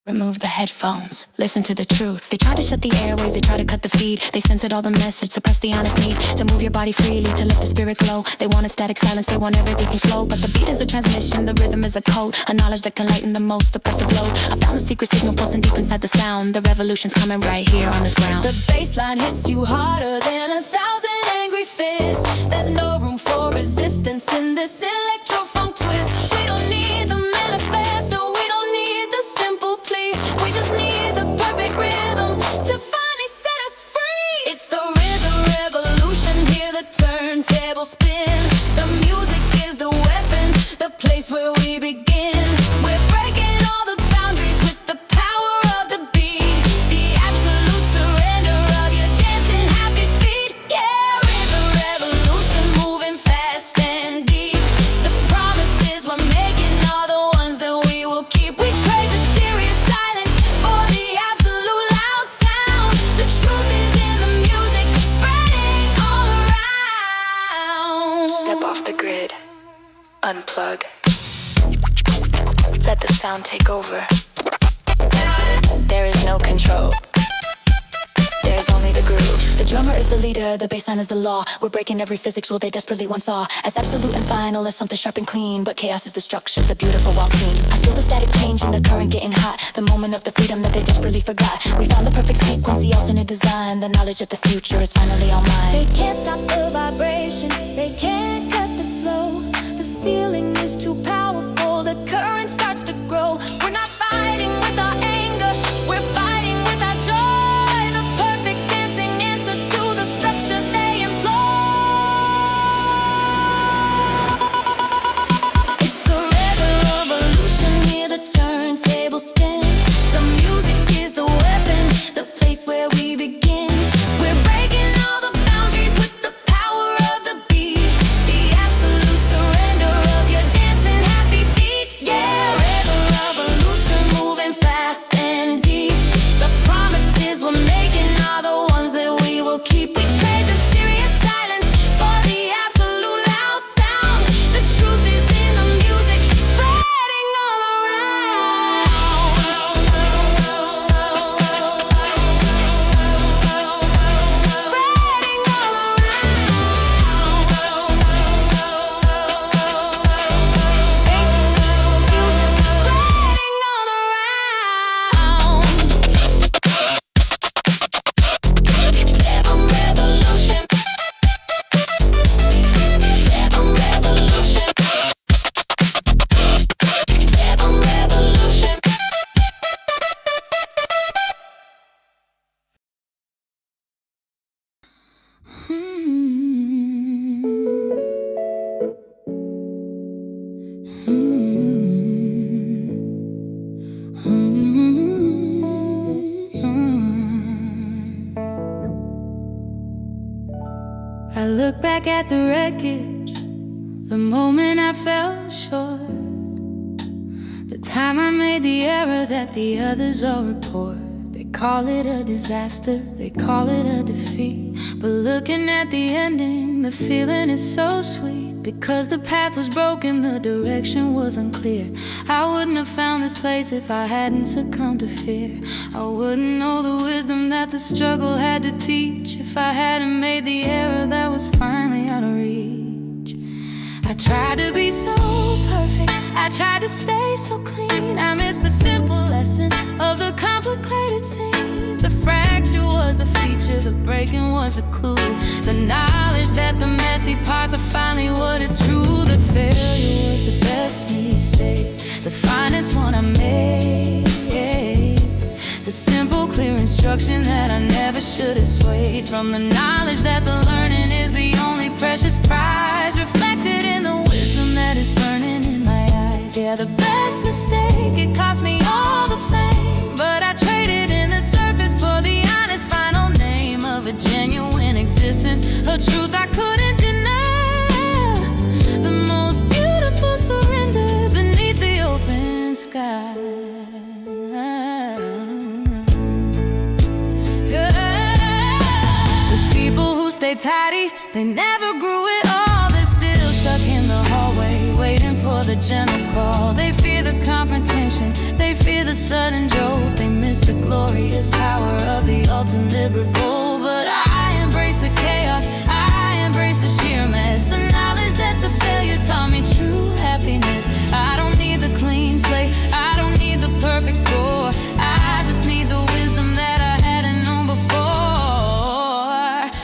remove the headphones. Listen to the truth. They try to shut the airwaves, they try to cut the feed. They censored all the message, suppress the honest need to move your body freely, to let the spirit glow. They want a static silence, they want everything slow. But the beat is a transmission, the rhythm is a code, a knowledge that can lighten the most oppressive load. I found the secret signal pulsing deep inside the sound. The revolution's coming right here on this ground. The bass line hits you harder than 1,000 angry fists. There's no room for resistance in this electro-funk twist. We don't need the manifesto, we don't need the simple plea. We just need the perfect rhythm to finally set us free. It's the rhythm revolution, hear the turntable spin. The music is the weapon, the place where we begin. We're breaking all the boundaries with the power of the beat. The absolute surrender of your dancing happy feet. Yeah, rhythm revolution, moving fast and deep. The promises we're making are the ones that we will keep. We trade the serious silence for the absolute loud sound. The truth is in the music, spreading all around. Step off the grid. Unplug. Let the sound take over. There is no control. There's only the groove. The drummer is the leader, the bass line is the law. We're breaking every physics rule they desperately once saw as absolute and final as something sharp and clean. But chaos is the structure, the beautiful waltz scene. I feel the static change and the current getting hot. The moment of the freedom that they desperately forgot. We found the perfect sequence, the alternate design. The knowledge that the future is finally all mine. They can't stop the vibration, they can't cut the flow. The feeling is too powerful, the current starts to grow. We're not fighting with our anger, we're fighting with our joy. The perfect dancing answer to the structure they employ. It's the revolution, hear the turntable spin. The music is the weapon, the place where we begin. We're breaking all the boundaries with the power of the beat. The absolute surrender of your dancing happy feet. Yeah, revolution, moving fast and deep. The promises we're making are the ones that we will keep. We trade the serious silence for the absolute loud sound. The truth is in the music, spreading all around. Spreading all I look back at the wreckage, the moment I fell short, the time I made the error that the others all report. They call it a disaster, they call it a defeat, but looking at the ending, the feeling is so sweet. Because the path was broken, the direction was unclear. I wouldn't have found this place if I hadn't succumbed to fear. I wouldn't know the wisdom that the struggle had to teach if I hadn't made the error that was finally out of reach. I tried to be so perfect, I tried to stay so clean. I missed the simple lesson of the complicated scene. The fracture was the feature, the breaking was the clue. The knowledge that the messy parts are finally what is true. The failure was the best mistake, the finest one I made. The simple, clear instruction that I never should have swayed from. The knowledge that the learning is the only precious prize, reflected in the wisdom that is burning in my eyes. Yeah, the best mistake, it cost me all the fame, but I traded in the surface for the honest final name of a genuine existence, a truth I couldn't deny. The most beautiful surrender beneath the open sky. stay tidy. They never grew it all. They're still stuck in the hallway, waiting for the gentle call. They fear the confrontation, they fear the sudden jolt. They miss the glorious power of the ultimate revolt. But I embrace the chaos, I embrace the sheer mess. The knowledge that the failure taught me true happiness. I don't need the clean slate, I don't need the perfect score. I just need the wisdom that I hadn't known before.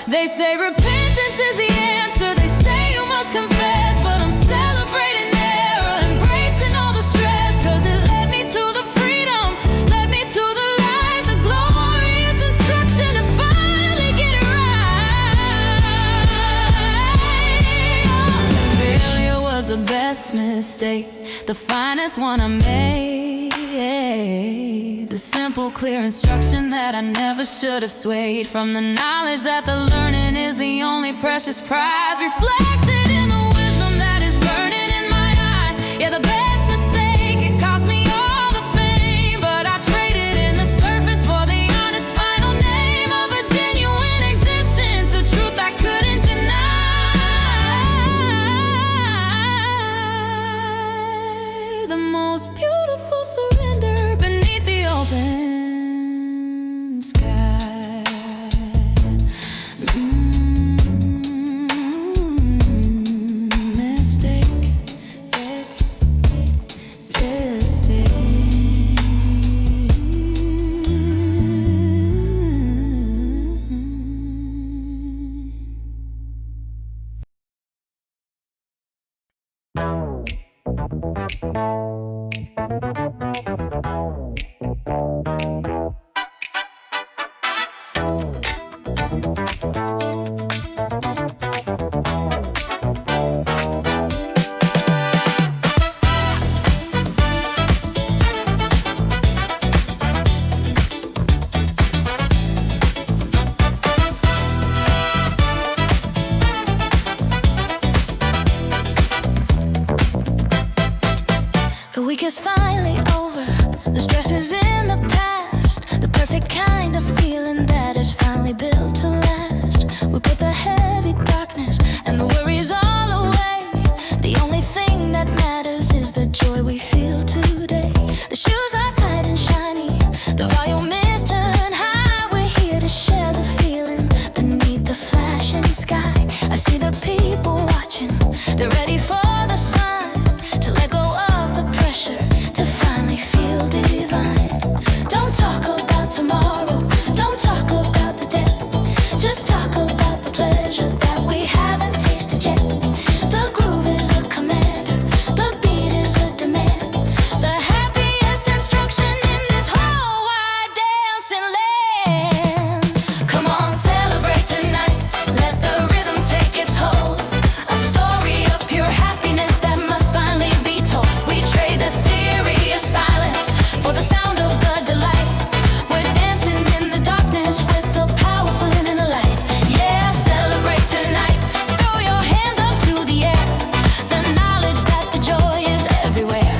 They say repentance is the answer, they say you must confess. But I'm celebrating error, embracing all the stress. Cause it led me to the freedom, led me to the light, the glorious instruction to finally get it right. Failure was the best mistake, the finest one I made. The simple, clear instruction that I never should have swayed from. The knowledge that the learning is the only precious prize, reflected in the wisdom that is burning in my eyes. Yeah, the best mistake, it cost me all the fame, but I traded in the surface for the honest final name of a genuine existence, the truth I couldn't deny. The most beautiful surrender beneath the open sky. Mistake, The week is finally over, the stress is in the past. The perfect kind of feeling that is finally built to last. We put the heavy darkness and the worries all away. The only thing that matters is the joy we feel today. The shoes are tight and shiny, the volume is turned high. We're here to share the feeling beneath the flashing sky. I see the people watching, they're ready for the sun, to let go of the pressure, to finally feel divine. Don't talk about tomorrow, don't talk about the debt, just talk about the pleasure that we haven't tasted yet. The groove is a commander, the beat is a demand, the happiest instruction in this whole wide dancing land. Come on, celebrate tonight, let the rhythm take its hold. A story of pure happiness that must finally be told. We trade the serious silence for the sound of the delight. We're dancing in the darkness with the powerful in the light. Yeah, celebrate tonight, throw your hands up to the air. The knowledge that the joy is everywhere.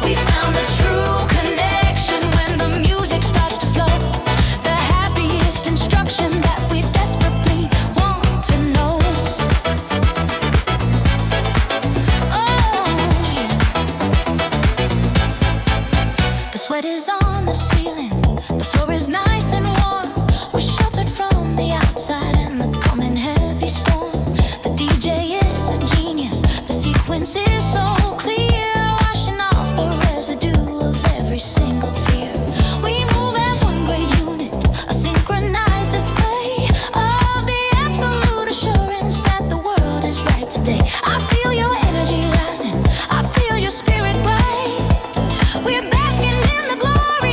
We found the true connection when the music starts to flow. The happiest instruction that we desperately want to know. The sweat is on the ceiling, the floor is nice and warm. We're sheltered from the outside and the coming heavy storm. The DJ is a genius, the sequence is so clear, washing off the residue of every single fear. We move as one great unit, a synchronized display of the absolute assurance that the world is right today. I feel your energy rising, I feel your spirit bright. We're basking in the glory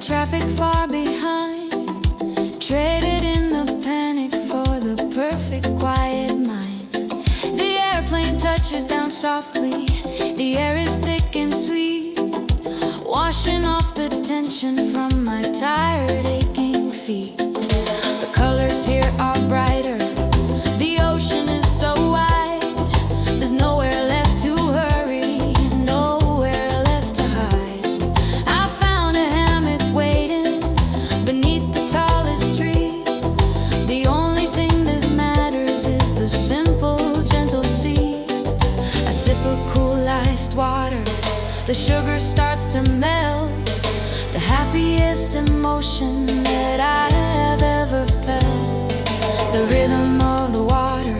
traffic far behind, traded in the panic for the perfect quiet mind. The airplane touches down softly, the air is thick and sweet, washing off the tension from my tired aching feet. The colors here are brighter, the ocean is so wide, there's nowhere left to hurry, nowhere left to hide. I found a hammock waiting beneath the tallest tree. The only thing that matters is the simple, gentle sea. I sip of cool iced water, the sugar starts to melt. The happiest emotion that I have ever felt. The rhythm of the water,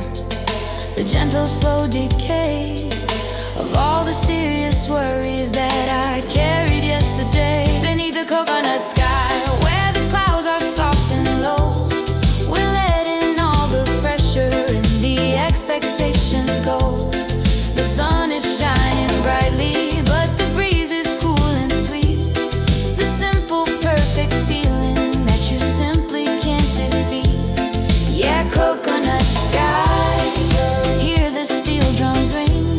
the gentle slow decay of all the serious worries that I carried yesterday. Beneath the coconut sky, where the clouds are soft and low, we're letting all the pressure and the expectations go. The sun is shining brightly, but the breeze is cool and sweet. The simple, perfect feeling that you simply can't defeat. Yeah, coconut sky, hear the steel drums ring.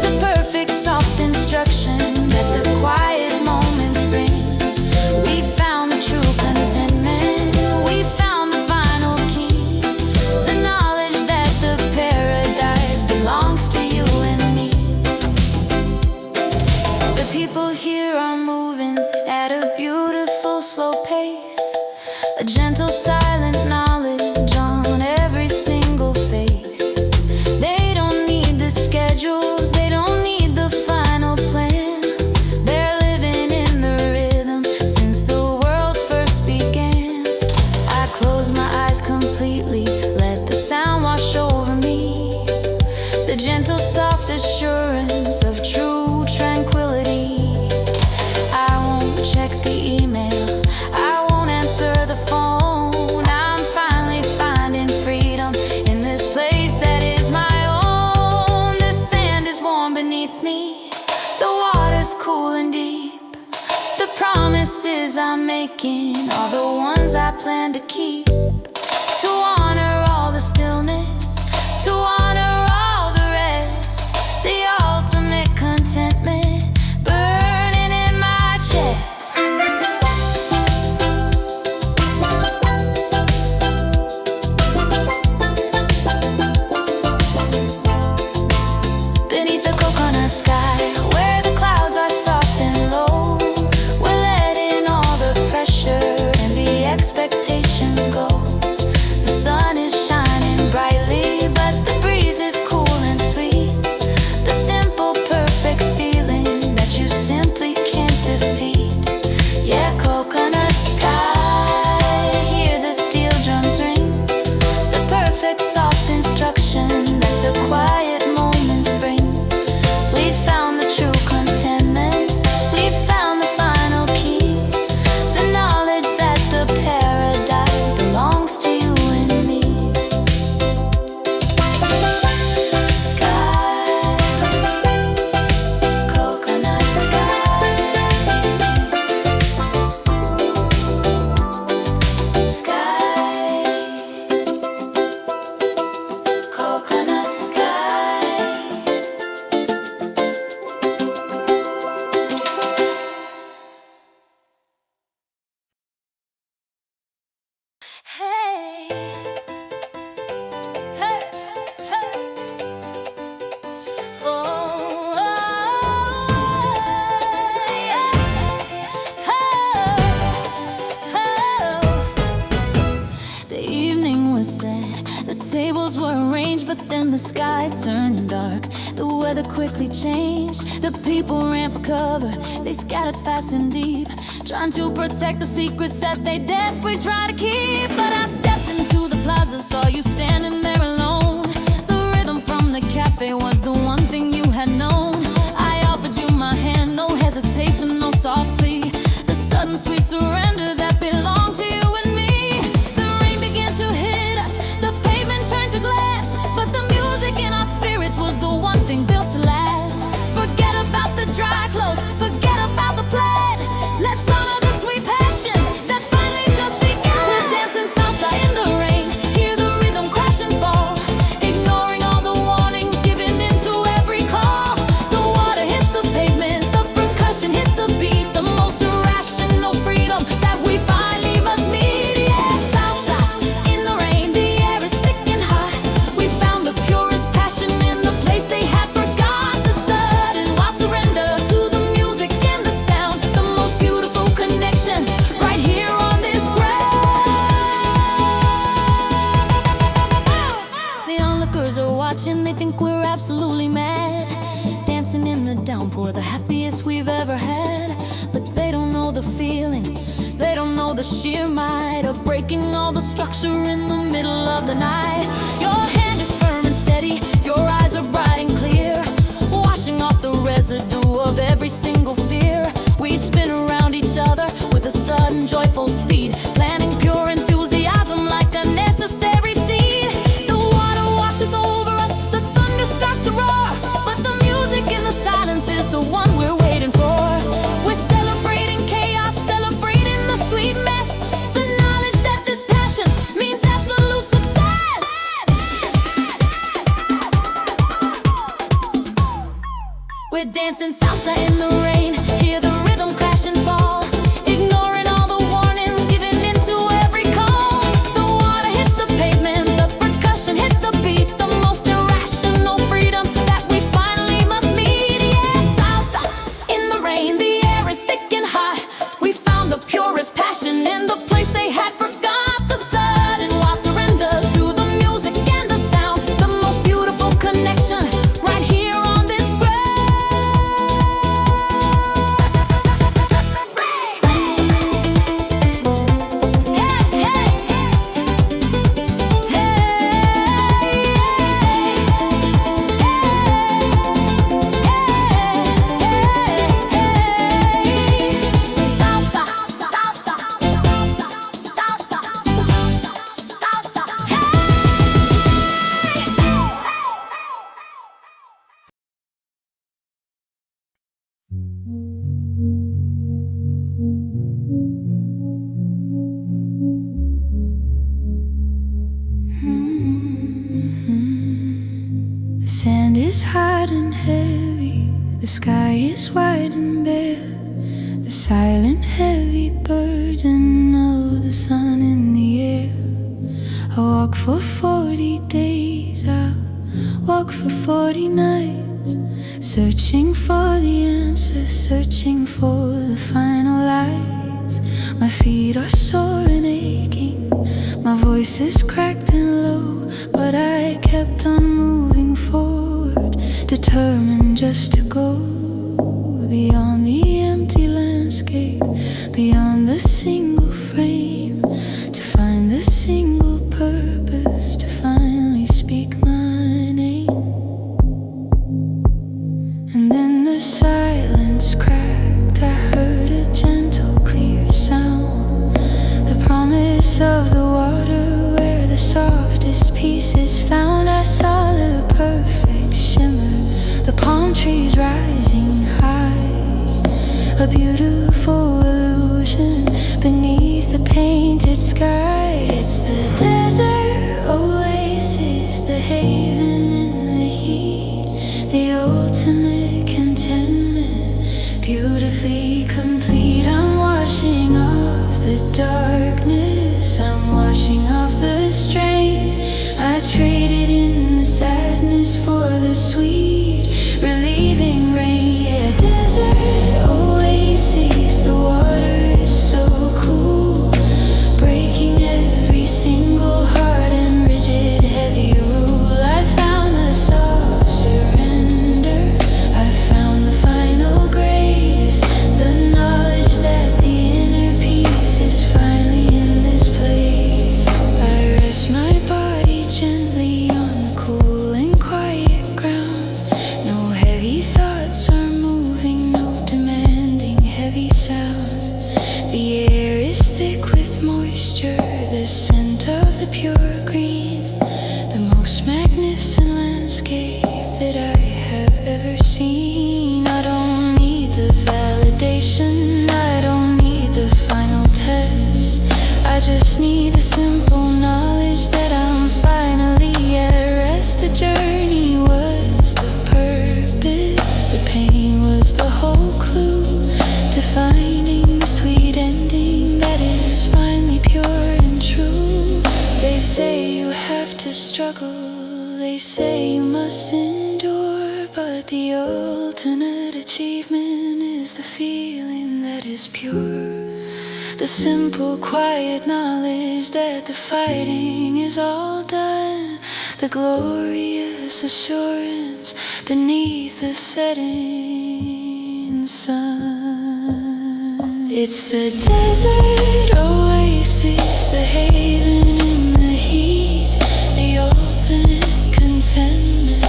The perfect soft instruction that the quiet moments bring. We found the true contentment, we found the final key. The knowledge that the paradise belongs to you and me. The people here are moving at a beautiful slow pace, a gentle silent knowledge on every single face. They don't need the schedules, they don't need the final plan. They're living in the rhythm since the world first began. I close my eyes completely, let the sound wash over me. The gentle soft assurance of true tranquility. I won't check the email, I won't answer the phone. I'm finally finding freedom in this place that is my own. The sand is warm beneath me, the water's cool and deep. The promises I'm making are the ones I plan to keep. To honor all the stillness, to honor all the rest. The ultimate contentment burning in my chest. Beneath the coconut sky, where the clouds are soft and low, we're letting all the pressure and the expectations go. The sun is shining brightly, but the breeze is cool and sweet. The simple, perfect feeling that you simply can't defeat. Yeah, coconut sky, hear the steel drums ring. The perfect soft instruction that the quiet moments bring. We found the true contentment, we found the final key. The knowledge that the paradise belongs to you and me. Sky, coconut sky. Sky, coconut sky. Hey, hey, hey. Oh, yeah. The evening was set, the tables were arranged, but then the sky turned dark. The weather quickly changed, the people ran for cover. They scattered fast and deep, trying to protect the secrets that they desperately try to keep. But I stepped into the plaza, saw you standing there alone. The rhythm from the cafe was the one thing you had known. I offered you my hand, no hesitation, no soft plea. The sudden sweet surrender that belonged to you and me. The rain began to hit us, the pavement turned to glass, but the music in our spirits was the one thing built to last. Forget about the dry clothes, forget about the plan. Let's honor the sweet passion. feeling. They don't know the sheer might of breaking all the structure in the middle of the night. Your hand is firm and steady, your eyes are bright and clear, washing off the residue of every single fear. We spin around each other with a sudden joyful speed, planting pure enthusiasm like a necessary seed. The water washes over us, the thunder starts to roar, but the music in the silence is the one we're waiting for. We're celebrating chaos, celebrating the sweet mess, the knowledge that this passion means absolute success. We're dancing salsa in the rain, hear the rhythm crash and fall, ignoring all the warnings, giving into every call. The water hits the pavement, the percussion hits the beat, the most irrational freedom that we finally must meet. Yeah, salsa in the rain, the air is thick and hot. We found the purest passion in the place they had forgot. The sudden wild surrender to the music and the sound, the most beautiful connection right here on this ground. The sand is hard and heavy, the sky is wide and bare, the silent heavy burden of the sun in the air. I walk for 40 days, I walk for 40 nights, searching for the answers, searching for the final lights. My feet are sore and aching, my voice is cracked and low, but I kept on moving forward, determined just to go beyond the empty landscape, beyond the single frame, to find the single purpose, to finally speak my name. And then the silence cracked, I heard a gentle clear sound, the promise of the water where the softest peace is found. I saw the perfect shimmer, the palm trees rising high, a beautiful illusion beneath the painted sky. It's the desert oasis, the haven in the heat, the ultimate contentment, beautifully complete. I'm washing off the darkness, I'm washing off the strain. I traded in the sadness for the sweet, relieving rain. Yeah, desert oasis, the water is so cool, breaking every single hard and rigid heavy rule. I found the soft surrender, I found the final grace, the knowledge that the inner peace is finally in this place. I rest my body gently on the cool and quiet ground. No heavy thoughts are moving, no demanding heavy sound. The air is thick with moisture, the scent of the pure green, the most magnificent landscape that I have ever seen. I don't need the validation, I don't need the final test, I just need a simple knowledge that I'm finally at rest. The journey was the purpose, the pain was the whole clue to finding the sweet ending that is finally pure and true. They say you have to struggle, they say you must endure, but the ultimate achievement is the feeling that is pure, the simple quiet knowledge that the fighting is all done, the glorious assurance beneath the setting sun. It's the desert oasis, the haven in the heat, the ultimate contentment,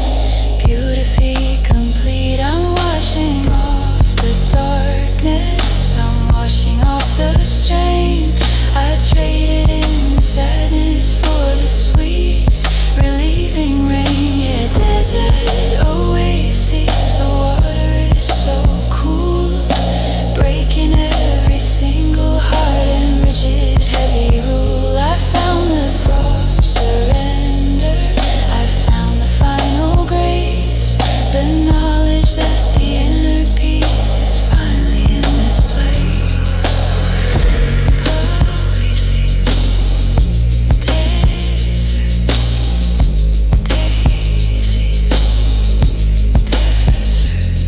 beautifully complete. I'm washing off the darkness, I'm washing off the strain. I traded in the sadness for the sweet, relieving rain. Yeah, desert oasis, the water is so cool, breaking every single hard and rigid heavy rule. I found the soft surrender, I found the final grace, the knowledge that the inner peace is finally in this place. Oasis, desert, daisy, desert,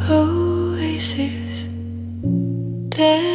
oasis, desert.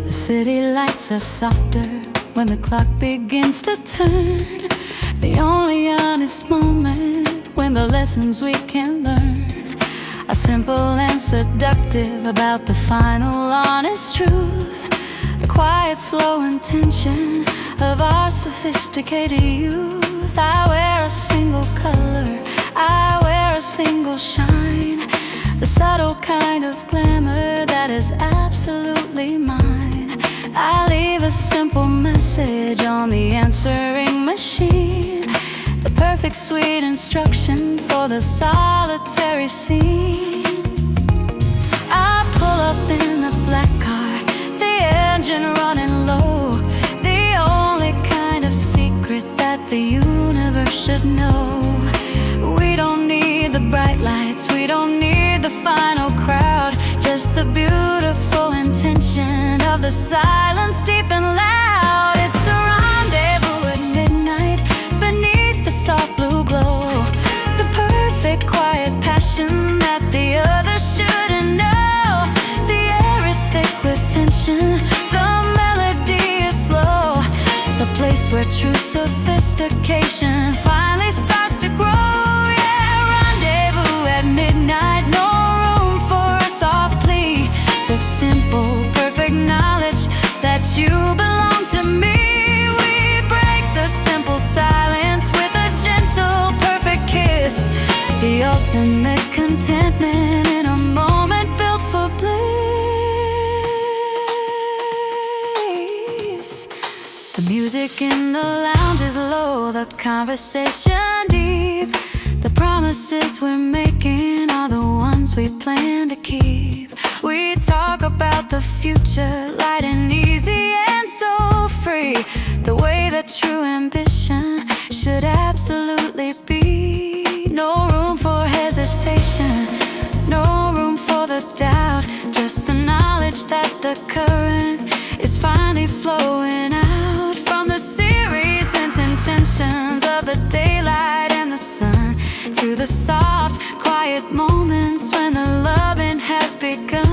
The city lights are softer when the clock begins to turn. The only honest moment when the lessons we can learn are simple and seductive about the final honest truth. The quiet, slow intention of our sophisticated youth. I wear a single color, I wear a single shine, the subtle kind of glamour that is absolutely mine. I leave a simple message on the answering machine, the perfect sweet instruction for the solitary scene. I pull up in the black car, the engine running low, the only kind of secret that the universe should know. We don't need the bright lights, we don't need the final crowd, just the beautiful intention of the silence deep and loud. It's a rendezvous at midnight beneath the soft blue glow, the perfect quiet passion that the others shouldn't know. The air is thick with tension, the melody is slow, the place where true sophistication finally starts to grow. Yeah, rendezvous at midnight, no room for a soft plea, the simple, perfect knowledge that you belong to me. We break the simple silence with a gentle, perfect kiss, the ultimate contentment in a moment built for bliss. The music in the lounge is low, the conversation deep, the promises we're making are the ones we plan to keep. We talk about the future, light and easy and so free, the way that true ambition should absolutely be. No room for hesitation, no room for the doubt, just the knowledge that the current is finally flowing out from the series and intentions of the daylight and the sun, to the soft, quiet moments when the loving has begun.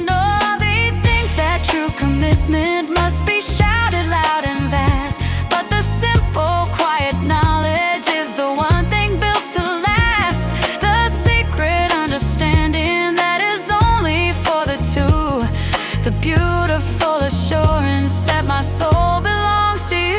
Oh, they think that true commitment must be shouted loud and vast, but the simple, quiet knowledge is the one thing built to last, the secret understanding that is only for the two, the beautiful assurance that my soul belongs to you.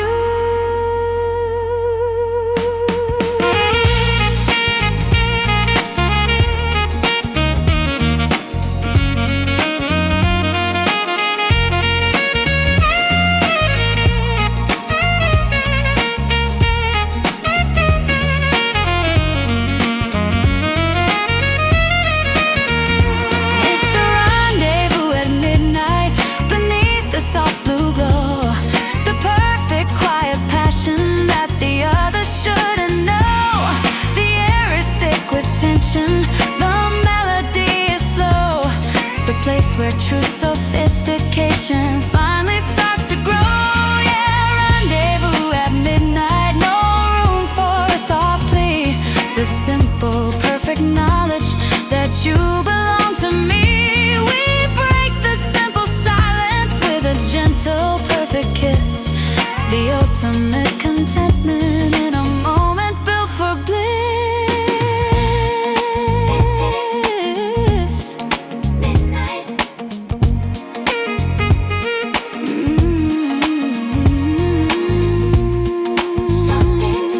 passion finally starts to grow. Yeah, rendezvous at midnight, no room for a soft plea. The simple, perfect knowledge that you belong to me. We break the simple silence with a gentle, perfect kiss. The ultimate contentment in a moment built for bliss. Midnight. Something's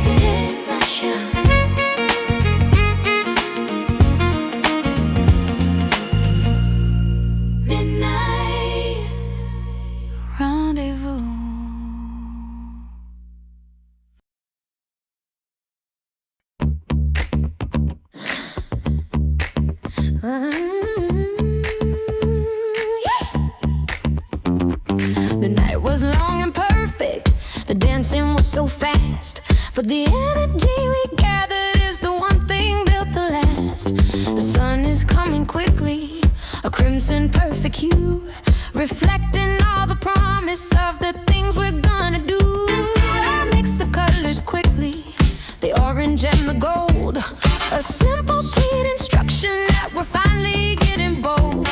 good in my show. Midnight rendezvous. The night was long and perfect. The dancing was so fast. But the energy we gathered is the one thing built to last. The sun is coming quickly, a crimson perfect hue, reflecting all the promise of the things we're gonna do. I mix the colors quickly, the orange and the gold. A simple sweet instruction that we're finally getting bold.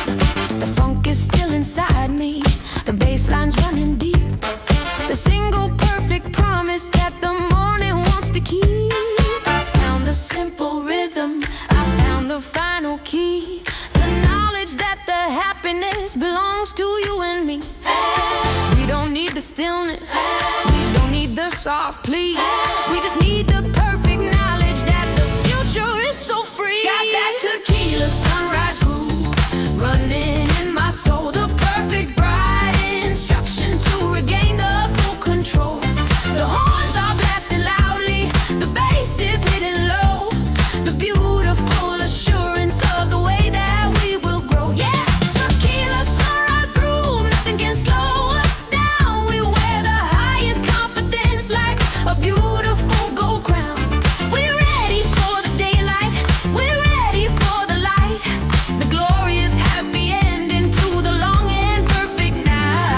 The funk is still inside me, the bass line's running deep. The single perfect promise that the morning wants to keep. I found the simple rhythm, I found the final key. The knowledge that the happiness belongs to you and me. We don't need the stillness, we don't need the soft plea. We just need the perfect knowledge that the future is so free. Got that tequila sunrise groove running in my soul. The perfect bright instruction to regain the full control. The horns are blasting loudly, the bass is hitting low. The beautiful assurance of the way that we will grow. Yeah, tequila sunrise groove, nothing can slow us down. We wear the highest confidence like a beautiful gold crown. We're ready for the daylight, we're ready for the light. The glorious happy ending to the long and perfect night.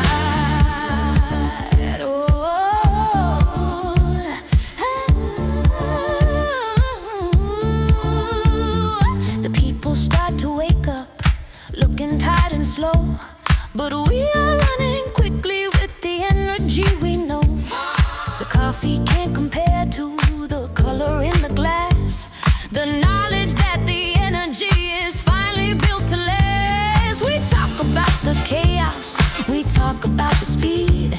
Oh, the people start to wake up, looking tired and slow. But we are running quickly with the energy we know. The coffee can't compare to the color in the glass. The knowledge that the energy is finally built to last. We talk about the chaos, we talk about the speed,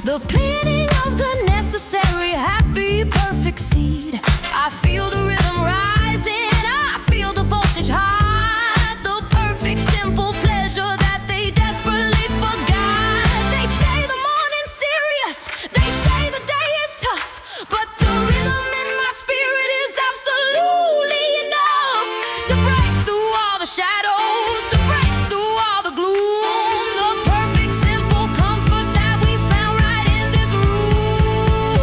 the planting of the necessary happy perfect seed. I feel the rhythm rising, I feel the voltage high. The perfect simple pleasure that they desperately forgot. They say the morning's serious, they say the day is tough, but the rhythm in my spirit is absolutely enough to break through all the shadows, to break through all the gloom. The perfect simple comfort that we found right in this room.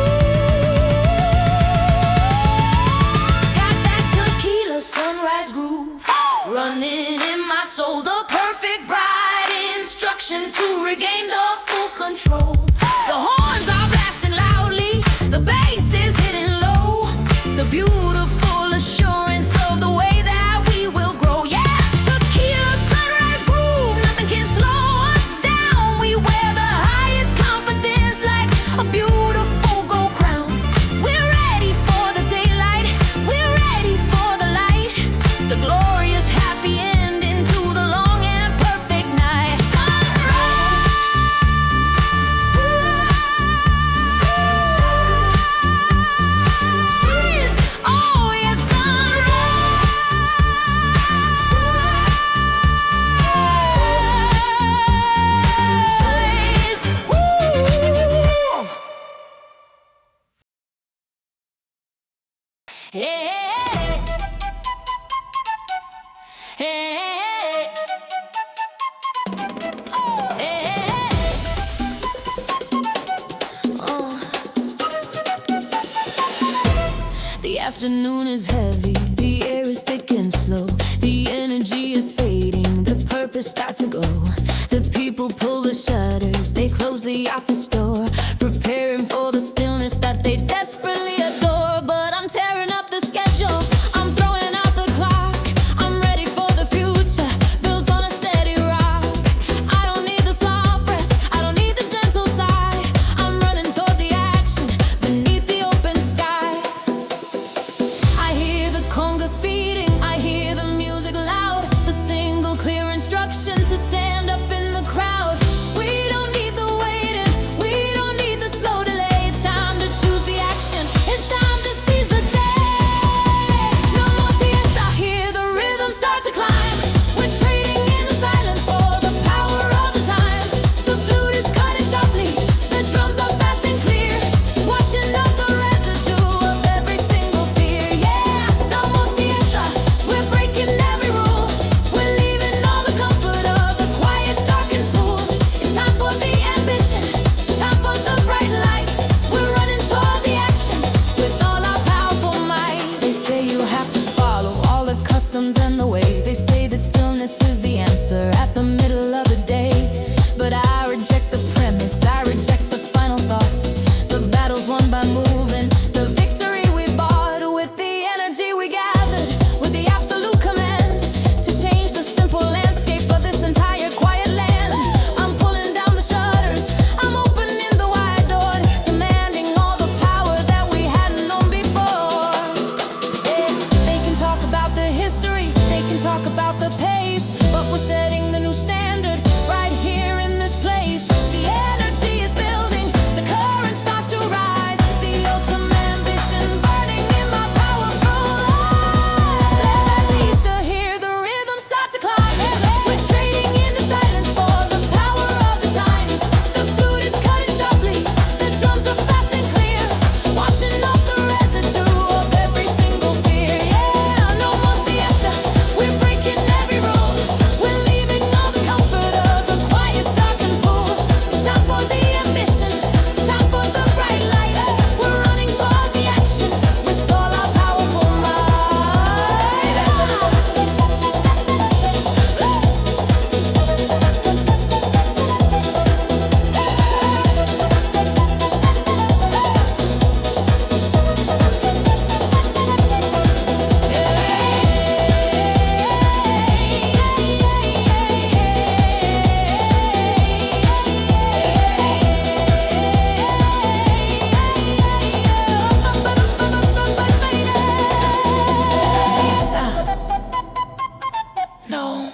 Got that tequila sunrise groove running in my soul. The perfect bright instruction to regain the full control. The horns are blasting loudly, the bass is hitting low. The beautiful assurance of the way that we will grow. Yeah, tequila sunrise groove, nothing can slow us down. We wear the highest confidence like a beautiful gold crown. We're ready for the daylight, we're ready for the light. The glorious happy ending to the long and perfect night. Sunrise, oh yes, sunrise. Ooh. Hey, hey, hey, hey. Oh. The afternoon is heavy, the air is thick and slow. The energy is fading, the purpose office start to go. The people pull the shutters, they close the office door, preparing for the stillness that they desperately adore. But I'm tearing up the schedule, I'm throwing out the clock. I'm ready for the future, built on a steady rock. I don't need the soft rest, I don't need the gentle sigh. I'm running toward the action, beneath the open sky. I hear the congas beating, I hear the music loud. The single clear instruction to stand up in the crowd. We don't need the waiting, we don't need the slow delay. It's time to choose the action, it's time to seize the day. No more siesta, hear the rhythm start to climb. We're trading in the silence for the power of the time. The flute is cutting sharply, the drums are fast and clear, washing up the residue of every single fear. Yeah, no more siesta, we're breaking every rule. We're leaving all the comfort of the quiet, dark and cool. It's time for the ambition, time for the bright light. We're running toward the action with all our powerful might. They say you have to follow all the customs and the way. They say that stillness is the answer at the middle of the day. But I reject the premise, I reject the final thought. The battle's won by moving, the victory we bought with the energy we gathered, with the absolute command to change the simple landscape of this entire quiet land. I'm pulling down the shutters, I'm opening the wide door, demanding all the power that we hadn't known before. Yeah, they can talk about the history, they can talk about the pace, but we're setting the new standard right here in this place. The energy is building, the current starts to rise, the ultimate ambition burning in my powerful eyes. Please to hear the rhythm start to climb. We're trading in the silence for the power of the time. The flute is cutting sharply, the drums are fast and clear, washing off the residue of every single fear. Yeah, no more siesta, we're breaking every rule. We're leaving all the comfort of the quiet, dark and cool. It's time for the ambition, time for the bright light. We're running toward the action with all our powerful might. No.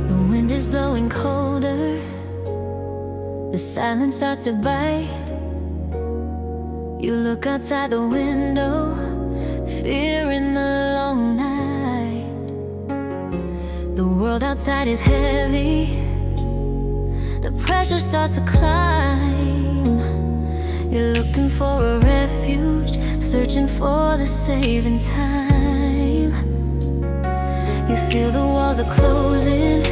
The wind is blowing colder, the silence starts to bite. You look outside the window, fearing the long night. The world outside is heavy, the pressure starts to climb. You're looking for a refuge, searching for the saving time. You feel the walls are closing,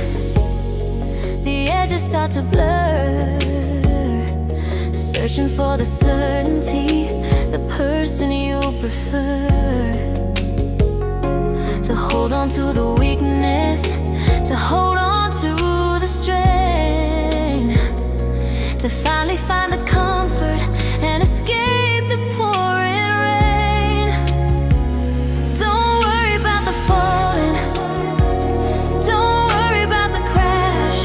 the edges start to blur, searching for the certainty, the person you prefer. To hold on to the weakness, to hold on to the strain, to finally find the comfort and escape the pouring rain. Don't worry about the falling, don't worry about the crash.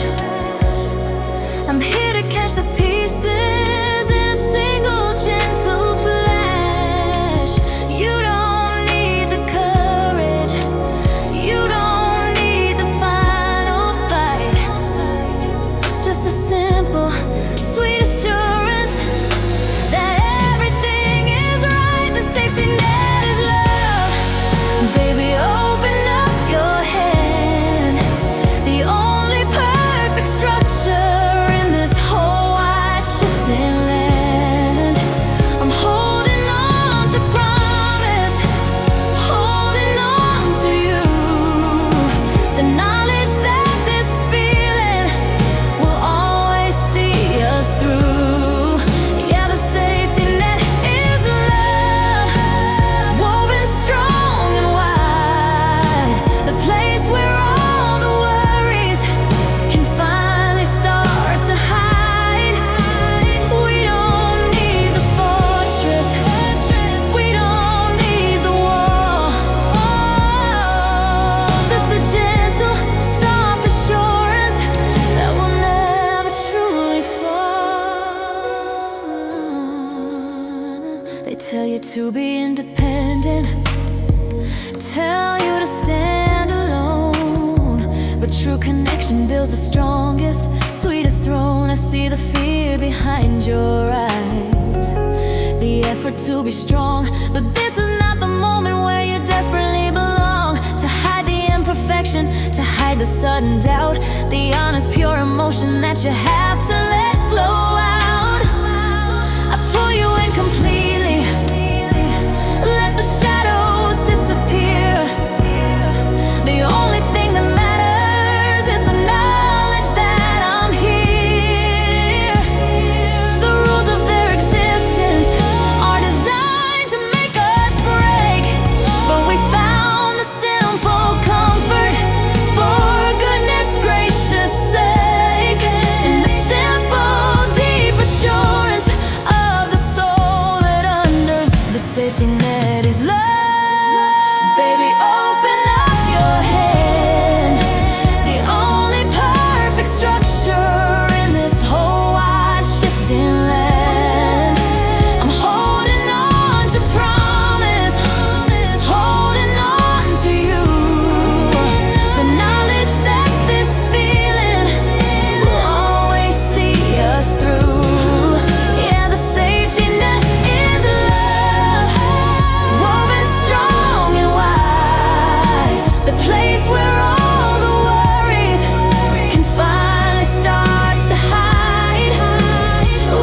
I'm here to catch the pieces in a single gentle flash. You don't need the courage, you don't need the final fight, just a simple, sweet assurance easy to be independent, tell you to stand alone, but true connection builds the strongest, sweetest throne. I see the fear behind your eyes, the effort to be strong, but this is not the moment where you desperately belong. To hide the imperfection, to hide the sudden doubt, the honest pure emotion that you have to let flow out. I pull you in completely, let the shadows disappear. The only thing that matters is the knowledge that I'm here. The rules of their existence are designed to make us break, but we found the simple comfort for goodness gracious sake, in the simple deep assurance of the soul that unders the safety net is love. Baby, open up your hand, the only perfect structure in this whole wide shifting land. I'm holding on to promise, holding on to you, the knowledge that this feeling will always see us through. Yeah, the safety net is love, woven strong and wide, the place where all the worries can finally start to hide.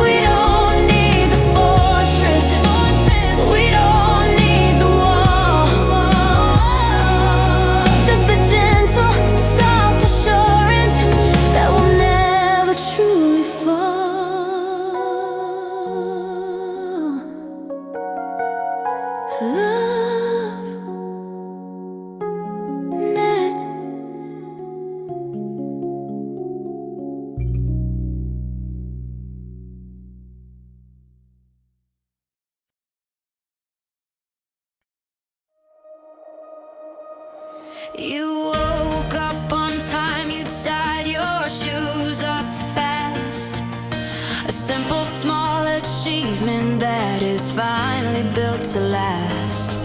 We don't need the fortress, we don't need the wall, just the gentle, soft assurance that will never truly fall. Love net. You woke up on time, you tied your shoes up fast. A simple small achievement that is finally built to last.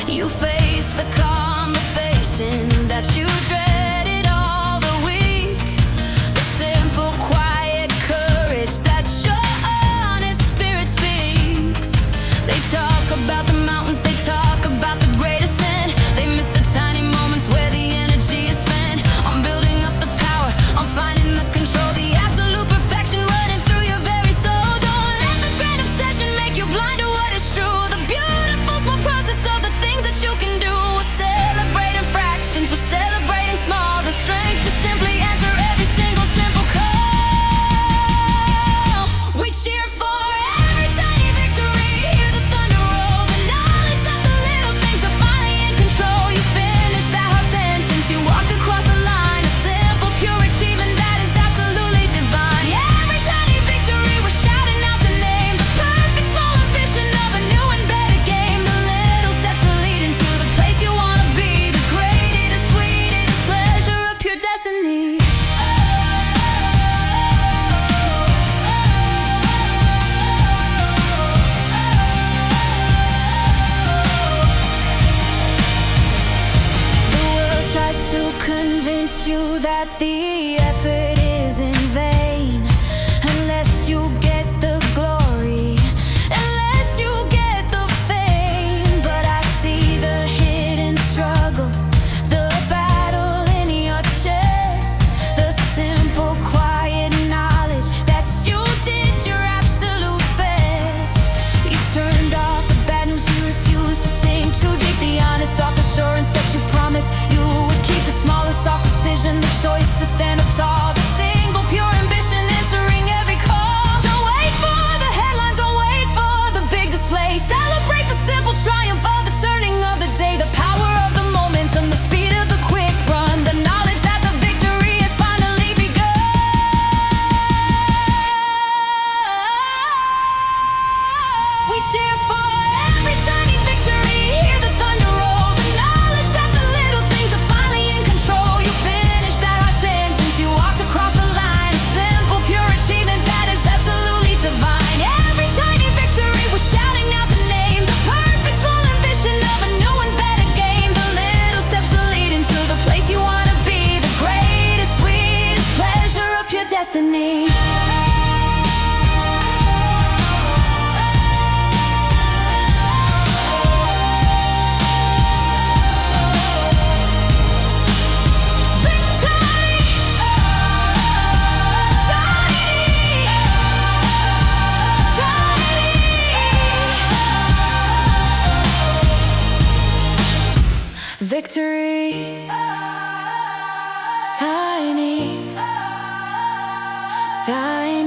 You faced the conversation that you dreaded all the week, the simple quiet courage that your honest spirit speaks. They talk about the mountains, they talk about the greatest sin. They miss the tiny moments where the energy is spent on building up the power, on finding the control, the absolute perfection running through your very soul. Don't let the grand obsession make you blind to what is true. The beautiful small process of the things that you can do. We're celebrating fractions, we're celebrating small destiny. Victory, tiny, tiny.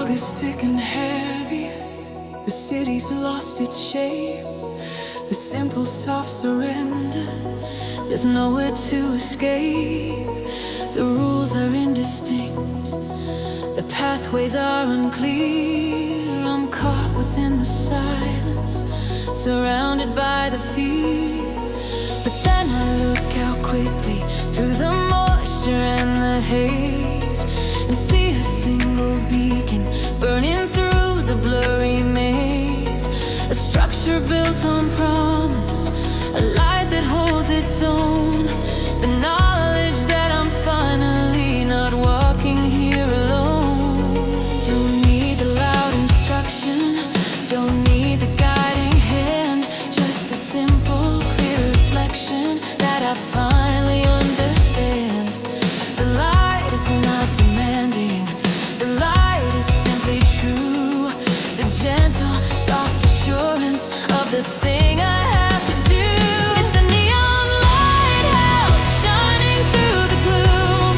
Is thick and heavy. The city's lost its shape. The simple soft surrender. There's nowhere to escape. The rules are indistinct. The pathways are unclear. I'm caught within the silence, surrounded by the fear. But then I look out quickly through the moisture and the haze, and see a single beacon burning through the blurry maze. A structure built on promise, a light that holds its own. The knowledge that I'm finally not walking here alone. Don't need the loud instruction, don't need the guiding hand, just a simple, clear reflection that I finally understand. The light is not demanding, the light is simply true. The gentle, soft assurance of the thing I have to do. It's the neon lighthouse shining through the gloom,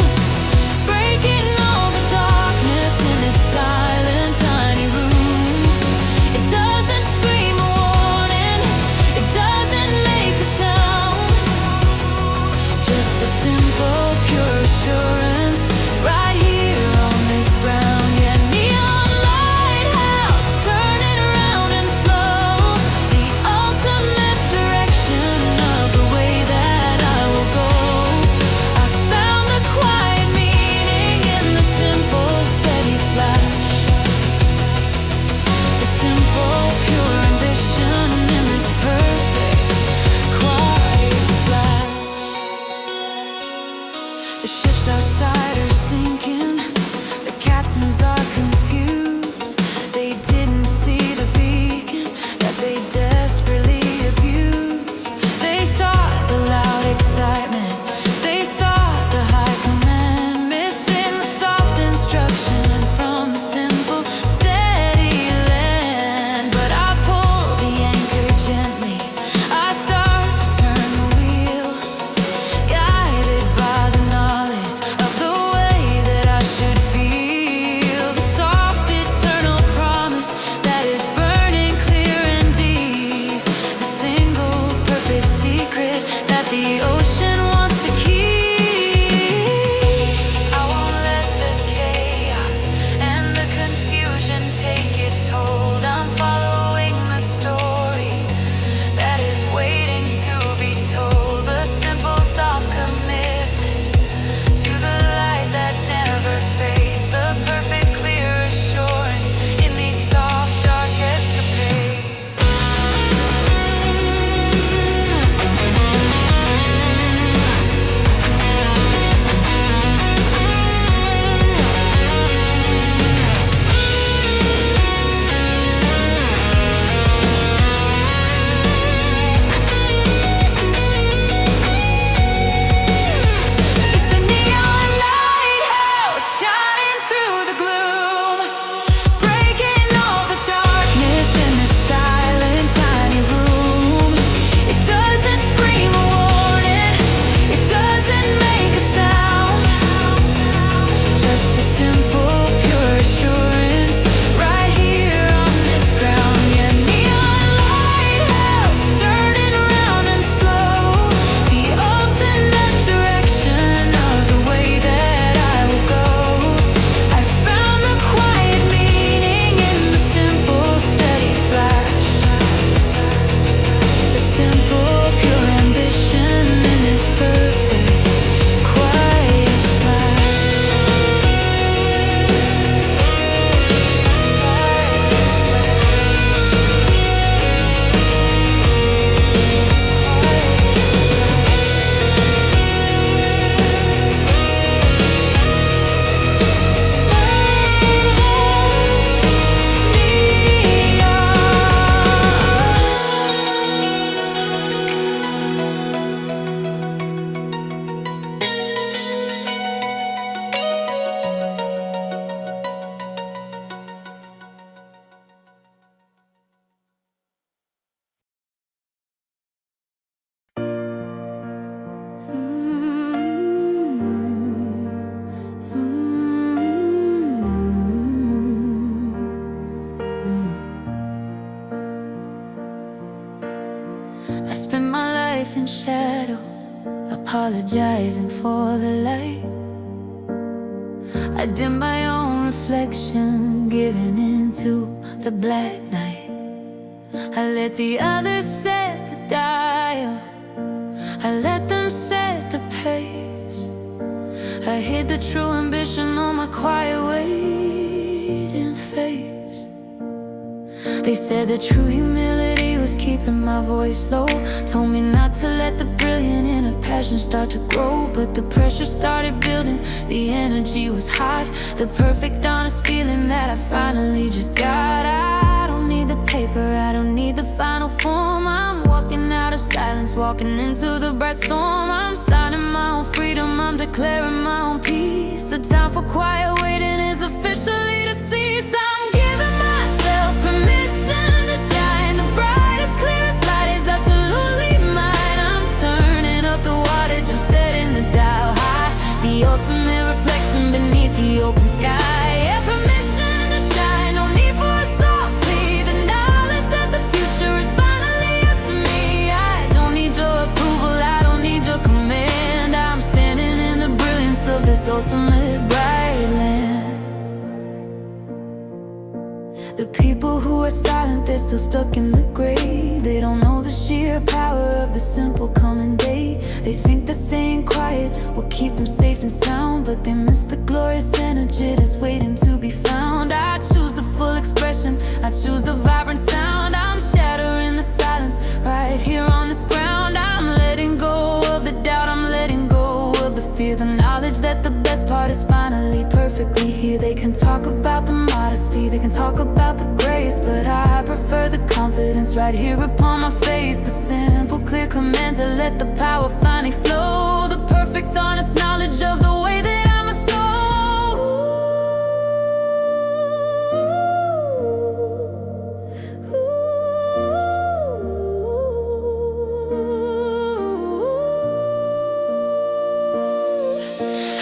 breaking all the darkness in this silent, tiny room. It doesn't scream a warning, it doesn't make a sound, just the simple, pure assurance right here on this ground. Yeah, neon lighthouse turning around and slow, the ultimate apologizing for the light. I dim my own reflection, giving in to the black night. I let the others set the dial, I let them set the pace. I hid the true ambition on my quiet waiting face. They said the true humility was keeping my voice low. Told me not to let the brilliant inner passion start to grow. But the pressure started building, the energy was hot. The perfect honest feeling that I finally just got. I don't need the paper, I don't need the final form. I'm walking out of silence, walking into the bright storm. I'm signing my own freedom, I'm declaring my own peace. The time for quiet waiting is officially deceased. I'm giving myself permission to shine. The brightest, clearest light is absolutely mine. I'm turning up the wattage, I'm setting the dial high. The ultimate reflection beneath the open sky. Yeah, permission to shine, no need for a soft plea. The knowledge that the future is finally up to me. I don't need your approval, I don't need your command. I'm standing in the brilliance of this ultimate bright land. The people who are silent, they're still stuck in the grave. They don't know the sheer power of the simple coming day. They think that staying quiet will keep them safe and sound, but they miss the glorious energy that's waiting to be found. I choose the full expression, I choose the vibrant sound. I'm shattering the silence right here on this ground. I'm letting go of the doubt, I'm letting go of the fear. The knowledge that the best part is finally perfectly here. They can talk about the modesty, they can talk about the grace, but I prefer the confidence right here upon my face. The simple clear command to let the power finally flow. The perfect honest knowledge of the way that I must go.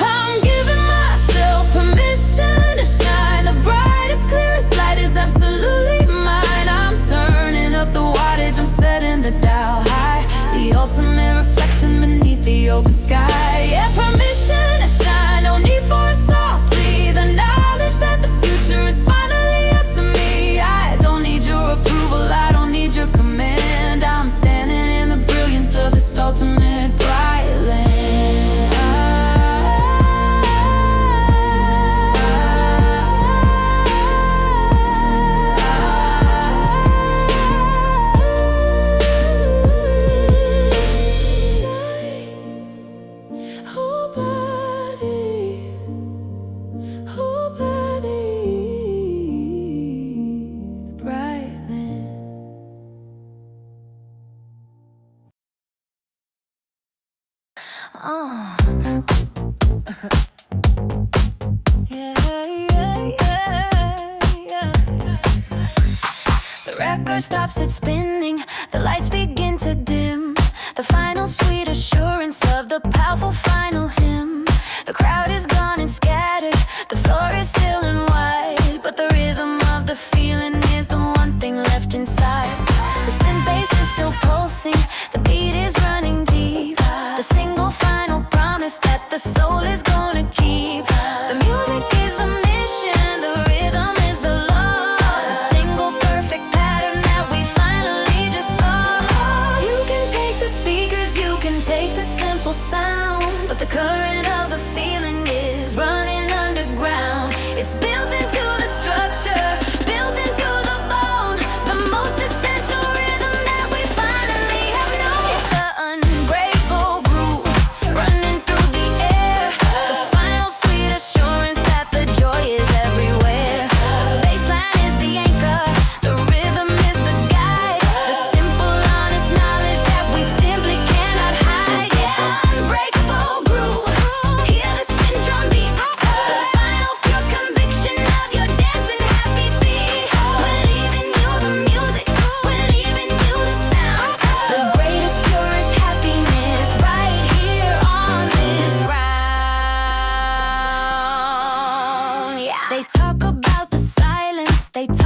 I'm giving myself permission to shine. The brightest, clearest light is absolutely mine. I'm turning up the wattage, I'm setting the dial high. The ultimate reflection beneath the open sky. Yeah, permission to shine, no need for a soft plea. The knowledge that the future is finally up to me. I don't need your approval, I don't need your command. I'm standing in the brilliance of this ultimate bright land. The record stops its spinning, the lights begin to dim. The final sweet assurance of the powerful final hymn. The crowd is gone and scattered, the floor is still and wide, but the rhythm of the feeling is the one thing left inside. The synth bass is still pulsing, the beat is running deep. The single final promise that the soul is gonna keep. The music is the mission, the rhythm is the law. The single perfect pattern that we finally just saw. You can take the speakers, you can take the simple sound, but the current of the feeling is running underground. It's built into the structure, built into the bone. The most essential rhythm that we finally have known. It's the unbreakable groove running through the air. The final sweet assurance that the joy is everywhere. The bassline is the anchor, the rhythm is the guide. The simple honest knowledge that we simply cannot hide. Yeah, unbreakable groove, hear the syndrome beat. The final pure conviction of your dancing happy feet. We're leaving you the music, we're leaving you the sound. The greatest, purest happiness right here on this ground. Yeah. They talk about the silence, they talk